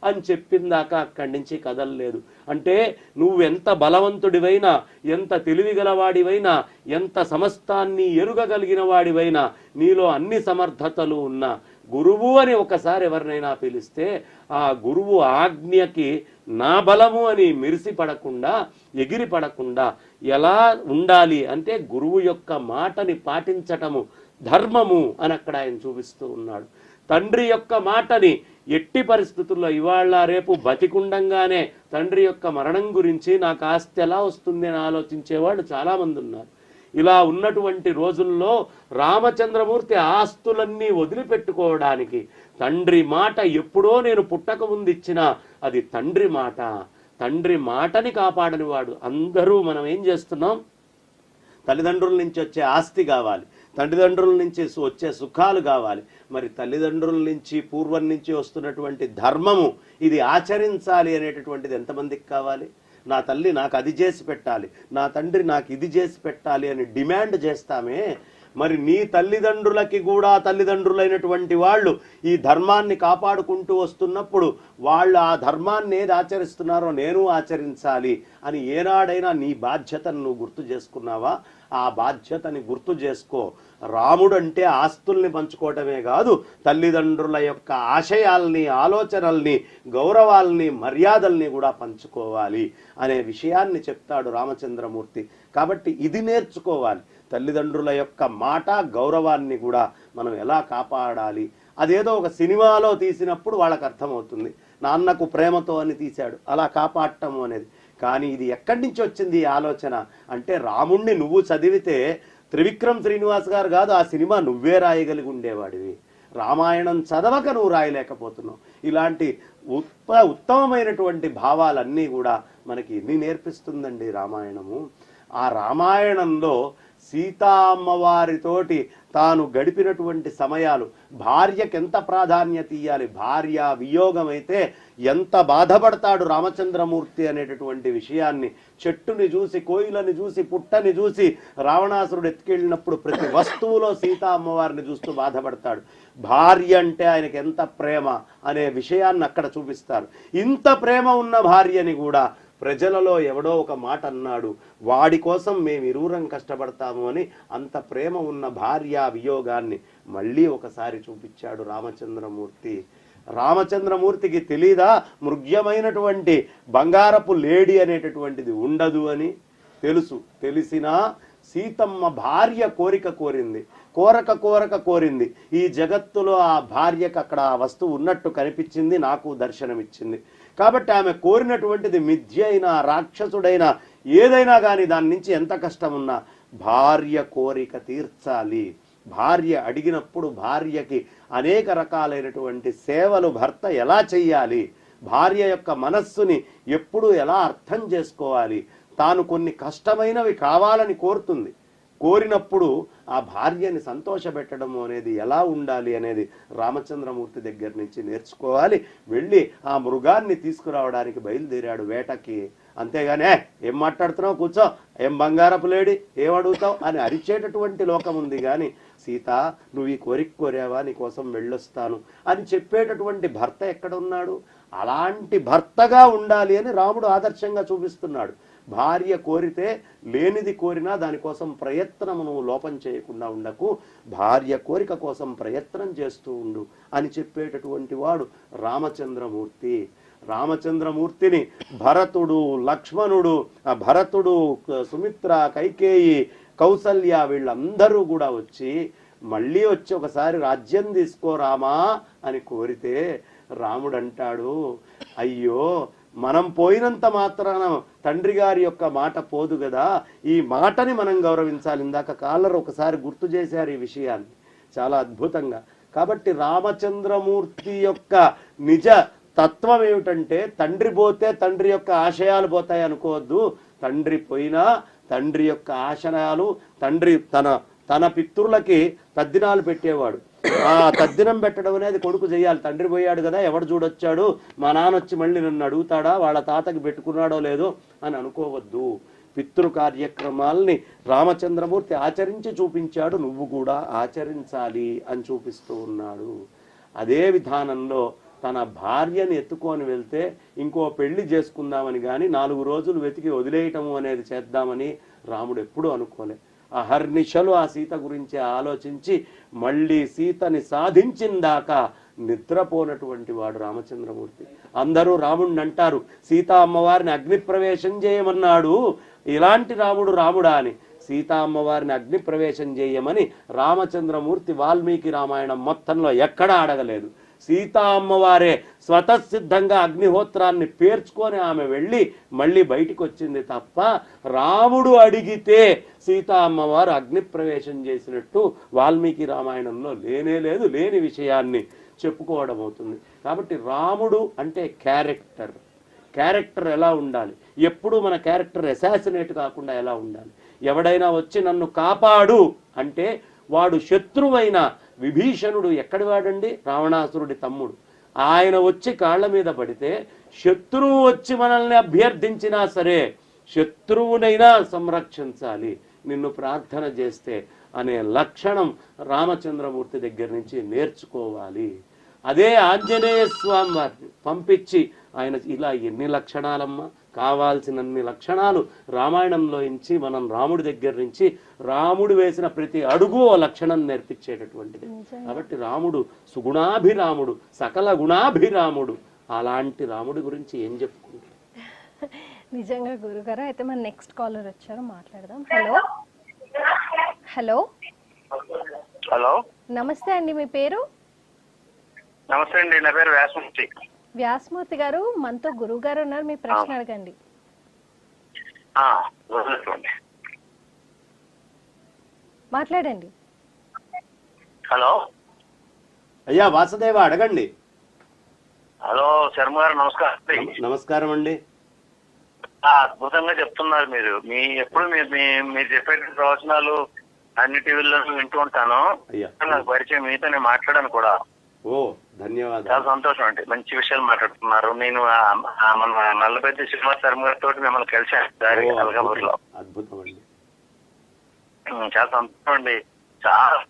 అని చెప్పిందాకా అక్కడి నుంచి కదలలేదు. అంటే నువ్వెంత బలవంతుడివైనా, ఎంత తెలివిగలవాడివైనా, ఎంత సమస్తాన్ని ఎరుగగలిగిన వాడివైనా, నీలో అన్ని సమర్థతలు ఉన్నా గురువు అని ఒకసారి ఎవరినైనా పిలిస్తే ఆ గురువు ఆజ్ఞకి నా బలము అని మిరిసి పడకుండా, ఎగిరి పడకుండా ఎలా ఉండాలి అంటే గురువు యొక్క మాటని పాటించటము ధర్మము అని అక్కడ ఆయన చూపిస్తూ ఉన్నాడు. తండ్రి యొక్క మాటని ఎట్టి పరిస్థితుల్లో ఇవాళ రేపు బతికుండంగానే తండ్రి యొక్క మరణం గురించి నాకు ఆస్తి ఎలా వస్తుంది అని ఆలోచించేవాళ్ళు చాలామంది ఉన్నారు. ఇలా ఉన్నటువంటి రోజుల్లో రామచంద్రమూర్తి ఆస్తులన్నీ వదిలిపెట్టుకోవడానికి తండ్రి మాట ఎప్పుడో నేను పుట్టక ముందు ఇచ్చినా అది తండ్రి మాట. తండ్రి మాటని కాపాడని వాడు. అందరూ మనం ఏం చేస్తున్నాం, తల్లిదండ్రుల నుంచి వచ్చే ఆస్తి కావాలి, తల్లిదండ్రుల నుంచి వచ్చే సుఖాలు కావాలి. మరి తల్లిదండ్రుల నుంచి పూర్వం నుంచి వస్తున్నటువంటి ధర్మము ఇది ఆచరించాలి అనేటటువంటిది ఎంతమందికి కావాలి? నా తల్లి నాకు అది చేసి పెట్టాలి, నా తండ్రి నాకు ఇది చేసి పెట్టాలి అని డిమాండ్ చేస్తామే. మరి నీ తల్లిదండ్రులకి కూడా తల్లిదండ్రులైనటువంటి వాళ్ళు ఈ ధర్మాన్ని కాపాడుకుంటూ వస్తున్నప్పుడు వాళ్ళు ఆ ధర్మాన్ని ఏది ఆచరిస్తున్నారో నేను ఆచరించాలి అని ఏనాడైనా నీ బాధ్యతను నువ్వు గుర్తు చేసుకున్నావా? ఆ బాధ్యతని గుర్తు చేసుకో. రాముడు అంటే ఆస్తుల్ని పంచుకోవటమే కాదు, తల్లిదండ్రుల యొక్క ఆశయాల్ని, ఆలోచనల్ని, గౌరవాల్ని, మర్యాదల్ని కూడా పంచుకోవాలి అనే విషయాన్ని చెప్తాడు రామచంద్రమూర్తి. కాబట్టి ఇది నేర్చుకోవాలి. తల్లిదండ్రుల యొక్క మాట, గౌరవాన్ని కూడా మనం ఎలా కాపాడాలి. అదేదో ఒక సినిమాలో తీసినప్పుడు వాళ్ళకి అర్థమవుతుంది, నాన్నకు ప్రేమతో అని తీశాడు, అలా కాపాడటము అనేది. కానీ ఇది ఎక్కడి నుంచి వచ్చింది ఈ ఆలోచన అంటే, రాముణ్ణి నువ్వు చదివితే త్రివిక్రమ్ శ్రీనివాస్ గారు కాదు, ఆ సినిమా నువ్వే రాయగలిగి ఉండేవాడివి. రామాయణం చదవక నువ్వు రాయలేకపోతున్నావు. ఇలాంటి ఉత్తమమైనటువంటి భావాలన్నీ కూడా మనకి ఎన్ని నేర్పిస్తుందండి రామాయణము. ఆ రామాయణంలో సీతా అమ్మవారితోటి తాను గడిపినటువంటి సమయాలు, భార్యకి ఎంత ప్రాధాన్యత ఇవ్వాలి, భార్య వియోగమైతే ఎంత బాధపడతాడు రామచంద్రమూర్తి అనేటటువంటి విషయాన్ని, చెట్టుని చూసి, కోయిలని చూసి, పుట్టని చూసి రావణాసురుడు ఎత్తుకెళ్ళినప్పుడు ప్రతి వస్తువులో సీతా అమ్మవారిని చూస్తూ బాధపడతాడు. భార్య అంటే ఆయనకి ఎంత ప్రేమ అనే విషయాన్ని అక్కడ చూపిస్తారు. ఇంత ప్రేమ ఉన్న భార్యని కూడా ప్రజలలో ఎవడో ఒక మాట అన్నాడు, వాడి కోసం మేము ఇరువురం కష్టపడతాము అని అంత ప్రేమ ఉన్న భార్య వియోగాన్ని మళ్ళీ ఒకసారి చూపించాడు రామచంద్రమూర్తి. రామచంద్రమూర్తికి తెలీదా మృగ్యమైనటువంటి బంగారపు లేడి అనేటటువంటిది ఉండదు అని? తెలుసు. తెలిసినా సీతమ్మ భార్య కోరింది, కోరింది. ఈ జగత్తులో ఆ భార్యకు అక్కడ ఆ వస్తువు ఉన్నట్టు కనిపించింది, నాకు దర్శనమిచ్చింది. కాబట్టి ఆమె కోరినటువంటిది మిథ్య అయినా, రాక్షసుడైనా, ఏదైనా కానీ దాని నుంచి ఎంత కష్టం ఉన్నా భార్య కోరిక తీర్చాలి. భార్య అడిగినప్పుడు భార్యకి అనేక రకాలైనటువంటి సేవలు భర్త ఎలా చెయ్యాలి, భార్య యొక్క మనస్సుని ఎప్పుడు ఎలా అర్థం చేసుకోవాలి, తాను కొన్ని కష్టమైనవి కావాలని కోరుతుంది, కోరినప్పుడు ఆ భార్యని సంతోషపెట్టడము అనేది ఎలా ఉండాలి అనేది రామచంద్రమూర్తి దగ్గర నుంచి నేర్చుకోవాలి. వెళ్ళి ఆ మృగాన్ని తీసుకురావడానికి బయలుదేరాడు వేటకి. అంతేగానే ఏం మాట్లాడుతున్నావు, కూర్చో, ఏం బంగారపు లేడి, ఏం అడుగుతావు అని అరిచేటటువంటి లోకం ఉంది. కానీ సీత, నువ్వు ఈ కోరిక కోరావా, నీ కోసం వెళ్ళొస్తాను అని చెప్పేటటువంటి భర్త ఎక్కడ ఉన్నాడు? అలాంటి భర్తగా ఉండాలి అని రాముడు ఆదర్శంగా చూపిస్తున్నాడు. భార్య కోరితే, లేనిది కోరినా దానికోసం ప్రయత్నము నువ్వు లోపం చేయకుండా ఉండకు, భార్య కోరిక కోసం ప్రయత్నం చేస్తూ ఉండు అని చెప్పేటటువంటి వాడు రామచంద్రమూర్తి. రామచంద్రమూర్తిని భరతుడు, లక్ష్మణుడు, భరతుడు, సుమిత్ర, కైకేయి, కౌసల్య వీళ్ళందరూ కూడా వచ్చి మళ్ళీ వచ్చి ఒకసారి రాజ్యం తీసుకోరామా అని కోరితే రాముడు అంటాడు, అయ్యో మనం పోయినంత మాత్రాన తండ్రి గారి యొక్క మాట పోదు కదా, ఈ మాటని మనం గౌరవించాలి. ఇందాక కాలర్ ఒకసారి గుర్తు చేశారు ఈ విషయాన్ని చాలా అద్భుతంగా. కాబట్టి రామచంద్రమూర్తి యొక్క నిజ తత్వం ఏమిటంటే, తండ్రి పోతే తండ్రి యొక్క ఆశయాలు పోతాయి అనుకోవద్దు. తండ్రి పోయినా తండ్రి యొక్క ఆశయాలు, తండ్రి తన పితృలకి తద్దినాలు పెట్టేవాడు. ఆ తద్దినం పెట్టడం అనేది కొడుకు చేయాలి. తండ్రి పోయాడు కదా, ఎవడు చూడొచ్చాడు, మా నాన్న వచ్చి మళ్ళీ నన్ను అడుగుతాడా, వాళ్ళ తాతకి పెట్టుకున్నాడో లేదో అని అనుకోవద్దు. పితృ కార్యక్రమాల్ని రామచంద్రమూర్తి ఆచరించి చూపించాడు, నువ్వు కూడా ఆచరించాలి అని చూపిస్తూ ఉన్నాడు. అదే విధానంలో తన భార్యని ఎత్తుకొని వెళ్తే ఇంకో పెళ్లి చేసుకుందామని కానీ 4 రోజులు వెతికి వదిలేయటము అనేది చేద్దామని రాముడు ఎప్పుడూ అనుకోలే. అహర్నిశలు ఆ సీత గురించి ఆలోచించి మళ్ళీ సీతని సాధించిందాకా నిద్రపోనటువంటి వాడు రామచంద్రమూర్తి. అందరూ రాముడిని అంటారు, సీతా అమ్మవారిని అగ్నిప్రవేశం చేయమన్నాడు, ఇలాంటి రాముడు రాముడా అని. సీతా అమ్మవారిని అగ్నిప్రవేశం చేయమని రామచంద్రమూర్తి వాల్మీకి రామాయణం మొత్తంలో ఎక్కడా అడగలేదు. సీతా అమ్మవారే స్వతసిద్ధంగా అగ్నిహోత్రాన్ని పేర్చుకొని ఆమె వెళ్ళి మళ్ళీ బయటికి వచ్చింది తప్ప రాముడు అడిగితే సీతా అమ్మవారు అగ్నిప్రవేశం చేసినట్టు వాల్మీకి రామాయణంలో లేనే లేదు. లేని విషయాన్ని చెప్పుకోవడం అవుతుంది. కాబట్టి రాముడు అంటే క్యారెక్టర్ ఎలా ఉండాలి, ఎప్పుడు మన క్యారెక్టర్ అసాసినేట్ కాకుండా ఎలా ఉండాలి. ఎవడైనా వచ్చి నన్ను కాపాడు అంటే వాడు శత్రువైన విభీషణుడు ఎక్కడి వాడండి, రావణాసురుడి తమ్ముడు. ఆయన వచ్చి కాళ్ళ మీద పడితే శత్రువు వచ్చి మనల్ని అభ్యర్థించినా సరే శత్రువునైనా సంరక్షించాలి నిన్ను ప్రార్థన చేస్తే అనే లక్షణం రామచంద్రమూర్తి దగ్గర నుంచి నేర్చుకోవాలి. అదే ఆంజనేయ స్వామి వారిని పంపించి ఆయన ఇలా ఎన్ని లక్షణాలమ్మా, కావాల్సినన్ని లక్షణాలు రామాయణంలో నుంచి మనం రాముడి దగ్గర నుంచి రాముడు వేసిన ప్రతి అడుగు ఓ లక్షణం నేర్పించేటటువంటిది. కాబట్టి రాముడు సుగుణాభిరాముడు, సకల గుణాభిరాముడు. అలాంటి రాముడి గురించి ఏం చెప్పుకుంటారు? నిజంగా గురుగారు. అయితే మన నెక్స్ట్ కాలర్ వచ్చారు, మాట్లాడదాం. హలో హలో హలో, నమస్తే అండి, మీ పేరు? నమస్తే అండి, నా పేరు వ్యాసమూర్తి. వ్యాసమూర్తి గారు, మనతో గురువు గారు ఉన్నారు, మీ ప్రశ్న అడగండి. మాట్లాడండి. హలో అయ్యా వాసుదేవ, అడగండి. హలో శర్మ గారు, నమస్కారం. నమస్కారం అండి. అద్భుతంగా చెప్తున్నారు మీరు. ఎప్పుడు మీరు చెప్పేటువంటి ప్రవచనాలు అన్ని టీవీల్లో వింటూ ఉంటాను. నాకు పరిచయం, మీతో నేను మాట్లాడాను కూడా. ఓ ధన్యవాదాలు. చాలా సంతోషం అండి, మంచి విషయాలు మాట్లాడుతున్నారు. నేను మన నల్లపెద్ద శ్రీనివాస్ శర్మ గారితో మిమ్మల్ని కలిసాను అల్గాపూర్లో. అద్భుతం అండి, చాలా సంతోషం అండి. చాలా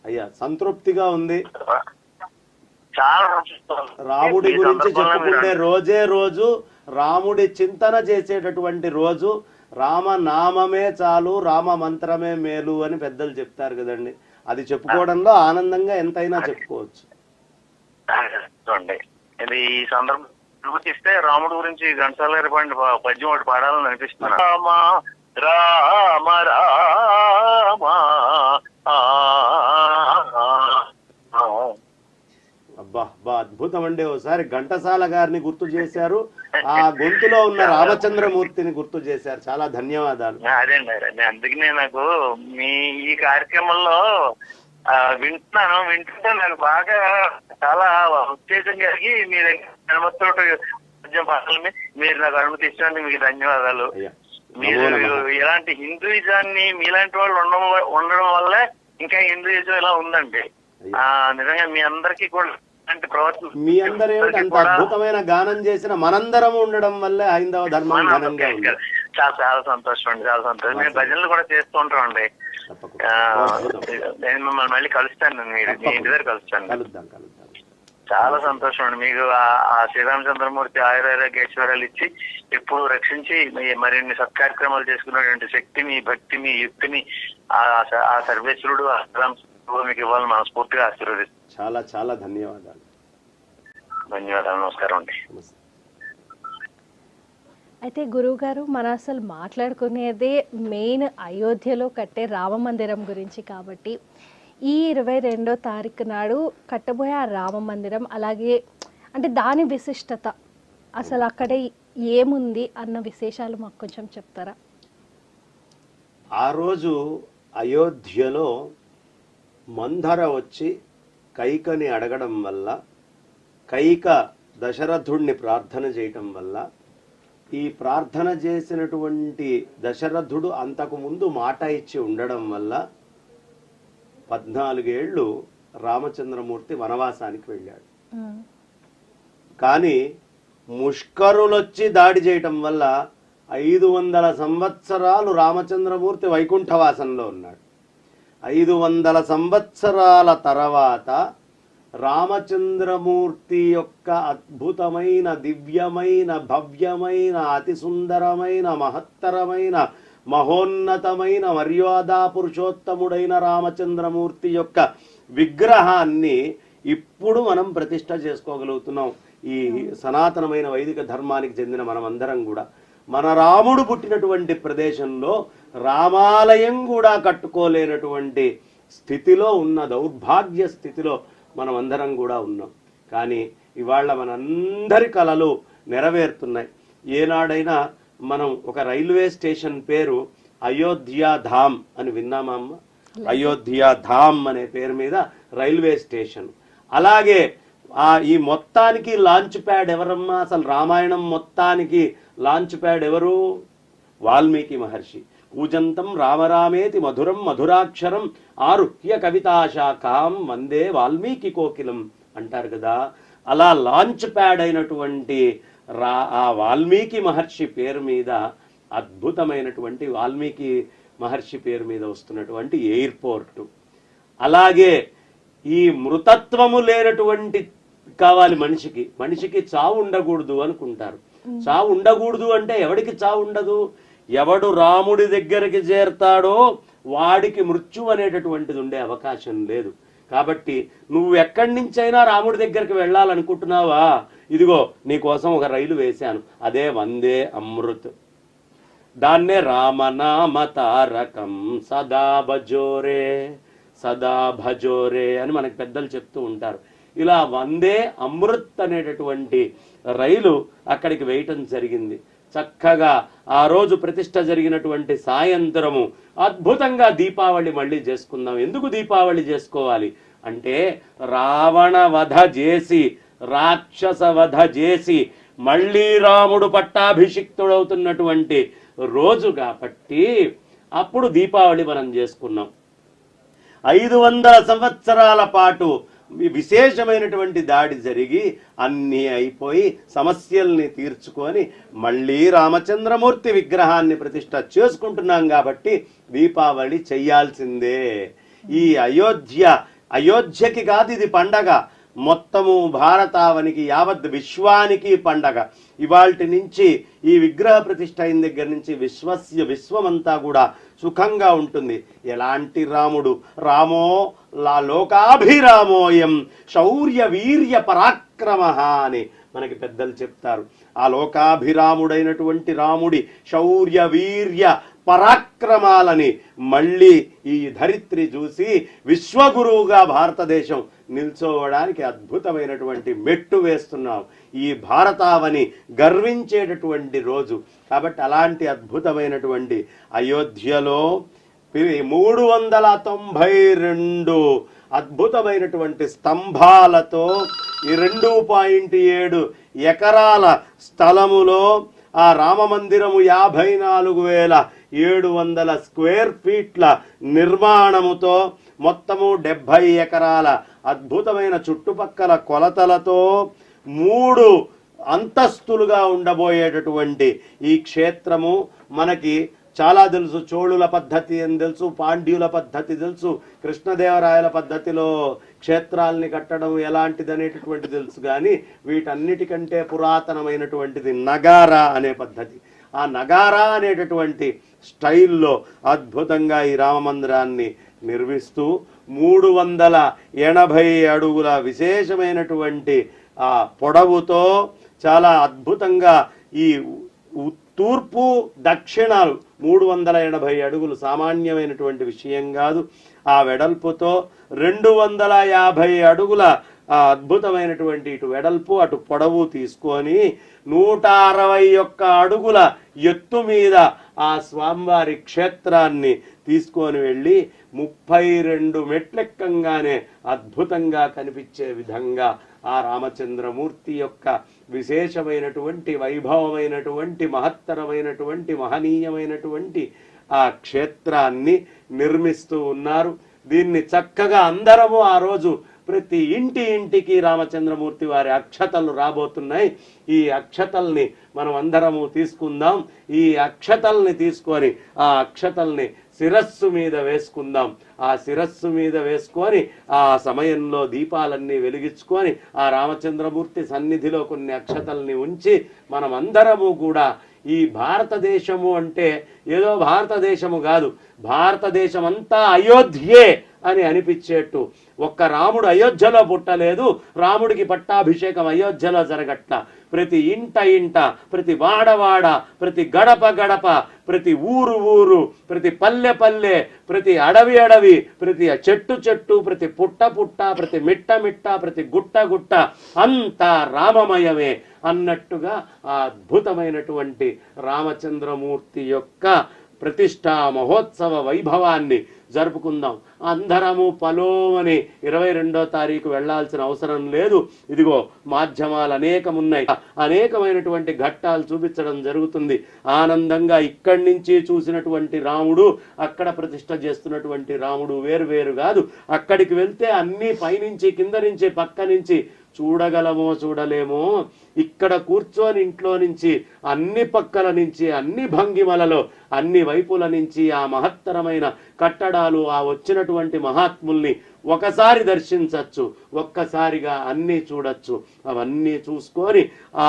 అయ్యా సంతృప్తిగా ఉంది. చాలా రాముడి గురించి చెప్పుకుంటే రోజే రోజు రాముడి చింతన చేసేటటువంటి రోజు. రామనామమే చాలు, రామ మంత్రమే మేలు అని పెద్దలు చెప్తారు కదండి. అది చెప్పుకోవడంలో ఆనందంగా ఎంతైనా చెప్పుకోవచ్చు. ఇది ఈ సందర్భం ఇస్తే రాముడి గురించి ఘంటసాల గారి పద్యం ఒకటి పాడాలని అనిపిస్తున్నాను. రామ రామ రామ అబ్బా అబ్బా, అద్భుతం అండి. ఒకసారి ఘంటసాల గారిని గుర్తు చేశారు, ఆ గొంతులో ఉన్న రామచంద్రమూర్తిని గుర్తు చేశారు. చాలా ధన్యవాదాలు. అదేండి, అందుకనే నాకు మీ ఈ కార్యక్రమంలో వింటుంటే నాకు బాగా చాలా ఉత్తేజం కలిగి మీ దగ్గర మీరు నాకు అనుమతి ఇచ్చినందుకు మీకు ధన్యవాదాలు. మీరు ఇలాంటి హిందూయిజాన్ని మీలాంటి వాళ్ళు ఉండడం వల్ల ఇంకా హిందూయిజం ఇలా ఉందండి. నిజంగా మీ అందరికీ కూడా మీ అందరూ అద్భుతమైన గానం చేసిన మనందరం ఉండడం వల్ల హైందవ ధర్మం ఘనంగా ఉంది. చాలా సంతోషం అండి, చాలా సంతోషం. మేము భజనలు కూడా చేస్తూ ఉంటాం అండి. నేను మిమ్మల్ని మళ్ళీ కలుస్తాను, మీరు మీ ఇంటి దగ్గర కలుస్తాను. చాలా సంతోషం అండి. మీకు ఆ శ్రీరామచంద్రమూర్తి ఆయురారోగ్యేశ్వరాలు ఇచ్చి ఎప్పుడు రక్షించి మరిన్ని సత్కార్యక్రమాలు చేసుకున్నటువంటి శక్తిని, భక్తిని, యుక్తిని ఆ సర్వేశ్వరుడు మీకు ఇవ్వాలని మనస్ఫూర్తిగా ఆశీర్వదిస్తాను. చాలా చాలా ధన్యవాదాలు. ధన్యవాదాలు, నమస్కారం అండి. అయితే గురువు గారు, మనం అసలు మాట్లాడుకునేదే మెయిన్ అయోధ్యలో కట్టే రామ మందిరం గురించి. కాబట్టి ఈ 22వ తారీఖు నాడు కట్టబోయే ఆ రామ మందిరం, అలాగే అంటే దాని విశిష్టత, అసలు అక్కడ ఏముంది అన్న విశేషాలు మాకు కొంచెం చెప్తారా? ఆ రోజు అయోధ్యలో మంధర వచ్చి కైకని అడగడం వల్ల, కైక దశరథుడిని ప్రార్థన చేయటం వల్ల, ఈ ప్రార్థన చేసినటువంటి దశరథుడు అంతకు ముందు మాట ఇచ్చి ఉండడం వల్ల 14 ఏళ్ళు రామచంద్రమూర్తి వనవాసానికి వెళ్ళాడు. కానీ ముష్కరులొచ్చి దాడి చేయటం వల్ల 500 సంవత్సరాలు రామచంద్రమూర్తి వైకుంఠవాసంలో ఉన్నాడు. 500 సంవత్సరాల తర్వాత రామచంద్రమూర్తి యొక్క అద్భుతమైన, దివ్యమైన, భవ్యమైన, అతి సుందరమైన, మహత్తరమైన, మహోన్నతమైన, మర్యాదా పురుషోత్తముడైన రామచంద్రమూర్తి యొక్క విగ్రహాన్ని ఇప్పుడు మనం ప్రతిష్ట చేసుకోగలుగుతున్నాం. ఈ సనాతనమైన వైదిక ధర్మానికి చెందిన మనమందరం కూడా మన రాముడు పుట్టినటువంటి ప్రదేశంలో రామాలయం కూడా కట్టుకోలేనటువంటి స్థితిలో ఉన్న, దౌర్భాగ్య స్థితిలో మనమందరం కూడా ఉన్నాం. కానీ ఇవాళ మనందరి కలలు నెరవేరుతున్నాయి. ఏనాడైనా మనం ఒక రైల్వే స్టేషన్ పేరు అయోధ్య ధామ్ అని విన్నామా అమ్మ? అయోధ్య ధామ్ అనే పేరు మీద రైల్వే స్టేషన్. అలాగే ఈ మొత్తానికి లాంచ్ ప్యాడ్ ఎవరమ్మా? అసలు రామాయణం మొత్తానికి లాంచ్ ప్యాడ్ ఎవరు? వాల్మీకి మహర్షి. కూజంతం రామరామేతి మధురం మధురాక్షరం ఆరుహ్య కవితాశాఖాం వందే వాల్మీకి కోకిలం అంటారు కదా. అలా లాంచ్ ప్యాడ్ అయినటువంటి ఆ వాల్మీకి మహర్షి పేరు మీద, అద్భుతమైనటువంటి వాల్మీకి మహర్షి పేరు మీద వస్తున్నటువంటి ఎయిర్పోర్టు. అలాగే ఈ మృతత్వము లేనటువంటి కావాలి మనిషికి. మనిషికి చావు ఉండకూడదు అనుకుంటారు. చావు ఉండకూడదు అంటే ఎవడికి చావు ఉండదు? ఎవడు రాముడి దగ్గరికి చేరతాడో వాడికి మృత్యు అనేటటువంటిది ఉండే అవకాశం లేదు. కాబట్టి నువ్వు ఎక్కడి నుంచైనా రాముడి దగ్గరికి వెళ్ళాలనుకుంటున్నావా? ఇదిగో నీకోసం ఒక రైలు వేశాను, అదే వందే అమృత్. దాన్నే రామనామ తారకం సదా భజోరే సదా భజోరే అని మనకి పెద్దలు చెప్తూ ఉంటారు. ఇలా వందే అమృత్ అనేటటువంటి రైలు అక్కడికి వేయటం జరిగింది. చక్కగా ఆ రోజు ప్రతిష్ట జరిగినటువంటి సాయంత్రము అద్భుతంగా దీపావళి మళ్ళీ చేసుకుందాం. ఎందుకు దీపావళి చేసుకోవాలి అంటే, రావణ వధ చేసి, రాక్షస వధ చేసి మళ్ళీ రాముడు పట్టాభిషిక్తుడవుతున్నటువంటి రోజు కాబట్టి అప్పుడు దీపావళి మనం చేసుకున్నాం. 500 సంవత్సరాల పాటు విశేషమైనటువంటి దాడి జరిగి అన్నీ అయిపోయి సమస్యల్ని తీర్చుకొని మళ్ళీ రామచంద్రమూర్తి విగ్రహాన్ని ప్రతిష్ట చేసుకుంటున్నాం కాబట్టి దీపావళి చెయ్యాల్సిందే. ఈ అయోధ్యకి కాదు ఇది పండగ, మొత్తము భారతావనికి, యావత్ విశ్వానికి పండగ. ఇవాల్టి నుంచి ఈ విగ్రహ ప్రతిష్ఠ అయిన దగ్గర నుంచి విశ్వమంతా కూడా సుఖంగా ఉంటుంది. ఎలాంటి రాముడు? రామో లోకాభిరామోయం శౌర్య వీర్య పరాక్రమ అని మనకి పెద్దలు చెప్తారు. ఆ లోకాభిరాముడైనటువంటి రాముడి శౌర్య వీర్య పరాక్రమాలని మళ్ళీ ఈ ధరిత్రి చూసి విశ్వగురువుగా భారతదేశం నిల్చోవడానికి అద్భుతమైనటువంటి మెట్టు వేస్తున్నాం. ఈ భారతావని గర్వించేటటువంటి రోజు కాబట్టి అలాంటి అద్భుతమైనటువంటి అయోధ్యలో 392 అద్భుతమైనటువంటి స్తంభాలతో ఈ 2.7 ఎకరాల స్థలములో ఆ రామమందిరము 54,700 స్క్వేర్ ఫీట్ల నిర్మాణముతో మొత్తము 70 ఎకరాల అద్భుతమైన చుట్టుపక్కల కొలతలతో 3 అంతస్తులుగా ఉండబోయేటటువంటి ఈ క్షేత్రము మనకి చాలా తెలుసు. చోళుల పద్ధతి అని తెలుసు, పాండ్యుల పద్ధతి తెలుసు, కృష్ణదేవరాయల పద్ధతిలో క్షేత్రాల్ని కట్టడం ఎలాంటిది అనేటటువంటి తెలుసు. కానీ వీటన్నిటికంటే పురాతనమైనటువంటిది నగారా అనే పద్ధతి. ఆ నగారా అనేటటువంటి స్టైల్లో అద్భుతంగా ఈ రామమందిరాన్ని నిర్మిస్తూ 380 అడుగుల విశేషమైనటువంటి ఆ పొడవుతో చాలా అద్భుతంగా ఈ తూర్పు దక్షిణాలు 380 అడుగులు సామాన్యమైనటువంటి విషయం కాదు. ఆ వెడల్పుతో 250 అడుగుల అద్భుతమైనటువంటి ఇటు వెడల్పు అటు పొడవు తీసుకొని 161 అడుగుల ఎత్తు మీద ఆ స్వామివారి క్షేత్రాన్ని తీసుకొని వెళ్ళి 32 మెట్లెక్కంగానే అద్భుతంగా కనిపించే విధంగా ఆ రామచంద్రమూర్తి యొక్క విశేషమైనటువంటి వైభవమైనటువంటి మహత్తరమైనటువంటి మహనీయమైనటువంటి ఆ క్షేత్రాన్ని నిర్మిస్తూ ఉన్నారు. దీన్ని చక్కగా అందరము ఆ రోజు ప్రతి ఇంటికి రామచంద్రమూర్తి వారి అక్షతలు రాబోతున్నాయి. ఈ అక్షతల్ని మనం అందరము తీసుకుందాం. ఈ అక్షతల్ని తీసుకొని ఆ అక్షతల్ని శిరస్సు మీద వేసుకుందాం. ఆ శిరస్సు మీద వేసుకొని ఆ సమయంలో దీపాలన్నీ వెలిగించుకొని ఆ రామచంద్రమూర్తి సన్నిధిలో కొన్ని అక్షతల్ని ఉంచి మనం అందరము కూడా ఈ భారతదేశము అంటే ఏదో భారతదేశము కాదు, భారతదేశం అంతా అయోధ్యే అని అనిపించేట్టు. ఒక్క రాముడు అయోధ్యలో పుట్టలేదు, రాముడికి పట్టాభిషేకం అయోధ్యలో జరగట్ల. ప్రతి ఇంట, ప్రతి వాడ, ప్రతి గడప, ప్రతి ఊరు, ప్రతి పల్లె, ప్రతి అడవి, ప్రతి చెట్టు, ప్రతి పుట్ట, ప్రతి మిట్ట, ప్రతి గుట్ట అంతా రామమయమే అన్నట్టుగా ఆ అద్భుతమైనటువంటి రామచంద్రమూర్తి యొక్క ప్రతిష్టా మహోత్సవ వైభవాన్ని జరుపుకుందాం. అందరము పలోమని 22వ తారీఖు వెళ్లాల్సిన అవసరం లేదు. ఇదిగో మాధ్యమాలు అనేకమున్నాయి, అనేకమైనటువంటి ఘట్టాలు చూపించడం జరుగుతుంది. ఆనందంగా ఇక్కడి నుంచి చూసినటువంటి రాముడు, అక్కడ ప్రతిష్ట చేస్తున్నటువంటి రాముడు వేరు కాదు. అక్కడికి వెళ్తే అన్ని పైనుంచి కింద నుంచి పక్క నుంచి చూడగలమో చూడలేమో, ఇక్కడ కూర్చొని ఇంట్లో నుంచి అన్ని పక్కల నుంచి అన్ని భంగిమలలో అన్ని వైపుల నుంచి ఆ మహత్తరమైన కట్టడాలు, ఆ వచ్చినటువంటి మహాత్ముల్ని ఒకసారి దర్శించవచ్చు, ఒక్కసారిగా అన్నీ చూడొచ్చు. అవన్నీ చూసుకొని ఆ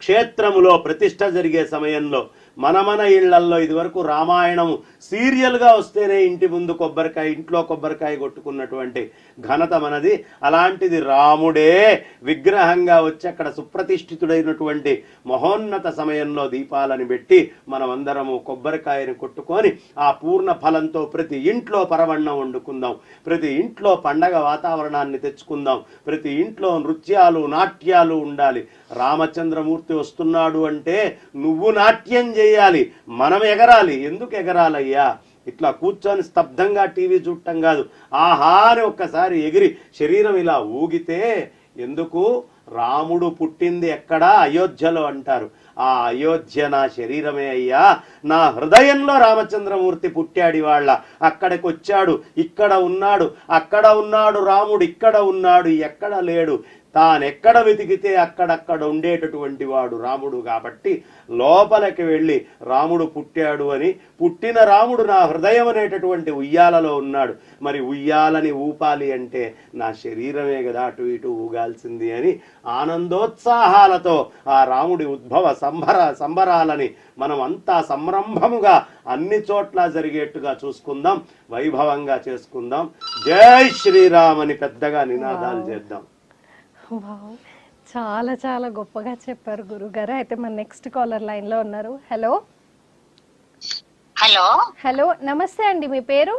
క్షేత్రములో ప్రతిష్ట జరిగే సమయంలో మన ఇళ్లల్లో ఇదివరకు రామాయణం సీరియల్గా వస్తేనే ఇంటి ముందు ఇంట్లో కొబ్బరికాయ కొట్టుకున్నటువంటి ఘనత మనది. అలాంటిది రాముడే విగ్రహంగా వచ్చి అక్కడ సుప్రతిష్ఠితుడైనటువంటి మహోన్నత సమయంలో దీపాలను పెట్టి మనమందరము కొబ్బరికాయని కొట్టుకొని ఆ పూర్ణ ఫలంతో ప్రతి ఇంట్లో పరవన్నం వండుకుందాం, ప్రతి ఇంట్లో పండగ వాతావరణాన్ని తెచ్చుకుందాం, ప్రతి ఇంట్లో నృత్యాలు నాట్యాలు ఉండాలి. రామచంద్రమూర్తి వస్తున్నాడు అంటే నువ్వు నాట్యం చేయాలి, మనం ఎగరాలి. ఎందుకు ఎగరాలయ్యా? ఇట్లా కూర్చొని స్తబ్దంగా టీవీ చూడటం కాదు, ఆహా అని ఒక్కసారి ఎగిరి శరీరం ఇలా ఊగితే. ఎందుకు? రాముడు పుట్టింది ఎక్కడా? అయోధ్యలో అంటారు. ఆ అయోధ్య నా శరీరమే అయ్యా, నా హృదయంలో రామచంద్రమూర్తి పుట్టాడు. వాళ్ళ అక్కడికి వచ్చాడు, ఇక్కడ ఉన్నాడు, అక్కడ ఉన్నాడు రాముడు, ఇక్కడ ఉన్నాడు, ఎక్కడ లేడు. తానెక్కడ వెతికితే అక్కడక్కడ ఉండేటటువంటి వాడు రాముడు. కాబట్టి లోపలికి వెళ్ళి రాముడు పుట్టాడు అని, పుట్టిన రాముడు నా హృదయం అనేటటువంటి ఉయ్యాలలో ఉన్నాడు. మరి ఉయ్యాలని ఊపాలి అంటే నా శరీరమే కదా అటు ఇటు ఊగాల్సింది అని ఆనందోత్సాహాలతో ఆ రాముడి ఉద్భవ సంబరాలని మనం అంతా సంరంభముగా అన్ని చోట్ల జరిగేట్టుగా చూసుకుందాం, వైభవంగా చేసుకుందాం. జై శ్రీరామ్ అని పెద్దగా నినాదాలు చేద్దాం. చాలా చాలా గొప్పగా చెప్పారు గురుగారు. అయితే మన నెక్స్ట్ కాలర్ లైన్ లో ఉన్నారు. హలో హలో హలో నమస్తే అండి, మీ పేరు?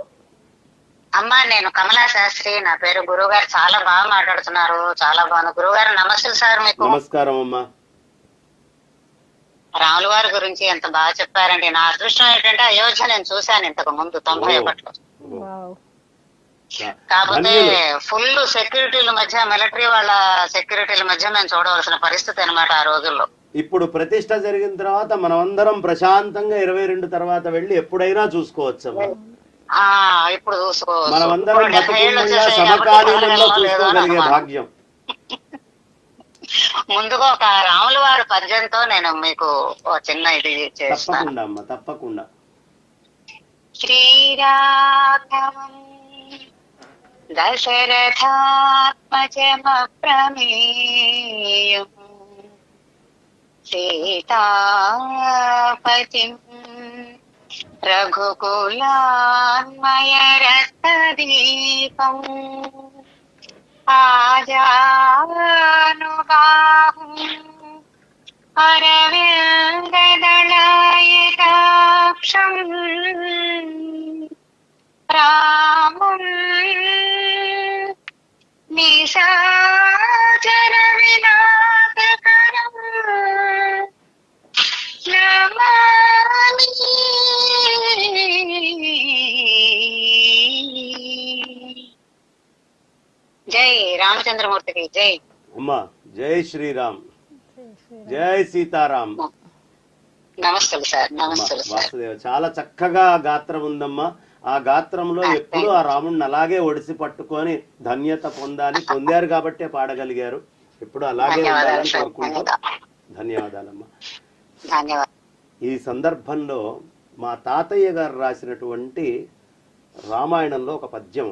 అమ్మా, నేను కమలా శాస్త్రి, నా పేరు. గురుగారు చాలా బాగా మాట్లాడుతున్నారు, చాలా బాగుంది. గురుగారు నమస్తే సార్. మీకు నమస్కారం అమ్మా. రాముల వారి గురించి ఎంత బాగా చెప్పారండి. నా అదృష్టం ఏంటంటే అయోధ్య నేను చూశాను ఇంతకు ముందు 91లో. కాకపోతే ఫుల్ సెక్యూరిటీల మధ్య, మిలిటరీ వాళ్ళ సెక్యూరిటీల మధ్య మేము చూడవలసిన పరిస్థితి అన్నమాట ఆ రోజుల్లో. ఇప్పుడు ప్రతిష్ట జరిగిన తర్వాత మనమందరం ప్రశాంతంగా 22 తర్వాత వెళ్ళి ఎప్పుడైనా చూసుకోవచ్చు. ఇప్పుడు మనమందరం సమకాలీనంలో చూసుకోగలిగే భాగ్యం. ముందుగా ఒక రాముల వారి పద్యంతో నేను మీకు చిన్న ఇది చేస్తాను. తప్పకుండా అమ్మ, తప్పకుండా. శ్రీరాఘవం దశరథాత్మజమప్రమేయం సీతాపతిం రఘుకులాన్మయరత్నదీపం ఆజానుబాహుం అరవిందదళాయతాక్షం రామం నిశాచర వినాశకరం నమామి. జై రామచంద్రమూర్తికి జై. అమ్మా జై శ్రీరామ్, జై సీతారాం. నమస్తే సార్. నమస్తే సార్. వాసుదేవ, చాలా చక్కగా గాత్రం ఉందమ్మా. ఆ గాత్రంలో ఎప్పుడు ఆ రాముడిని అలాగే ఒడిసి పట్టుకొని ధన్యత పొందారు కాబట్టే పాడగలిగారు. ఎప్పుడు అలాగే ఉండాలని కోరుకుంటూ ధన్యవాదాలమ్మా. ధన్యవాదాలు. ఈ సందర్భంలో మా తాతయ్య గారు రాసినటువంటి రామాయణంలో ఒక పద్యం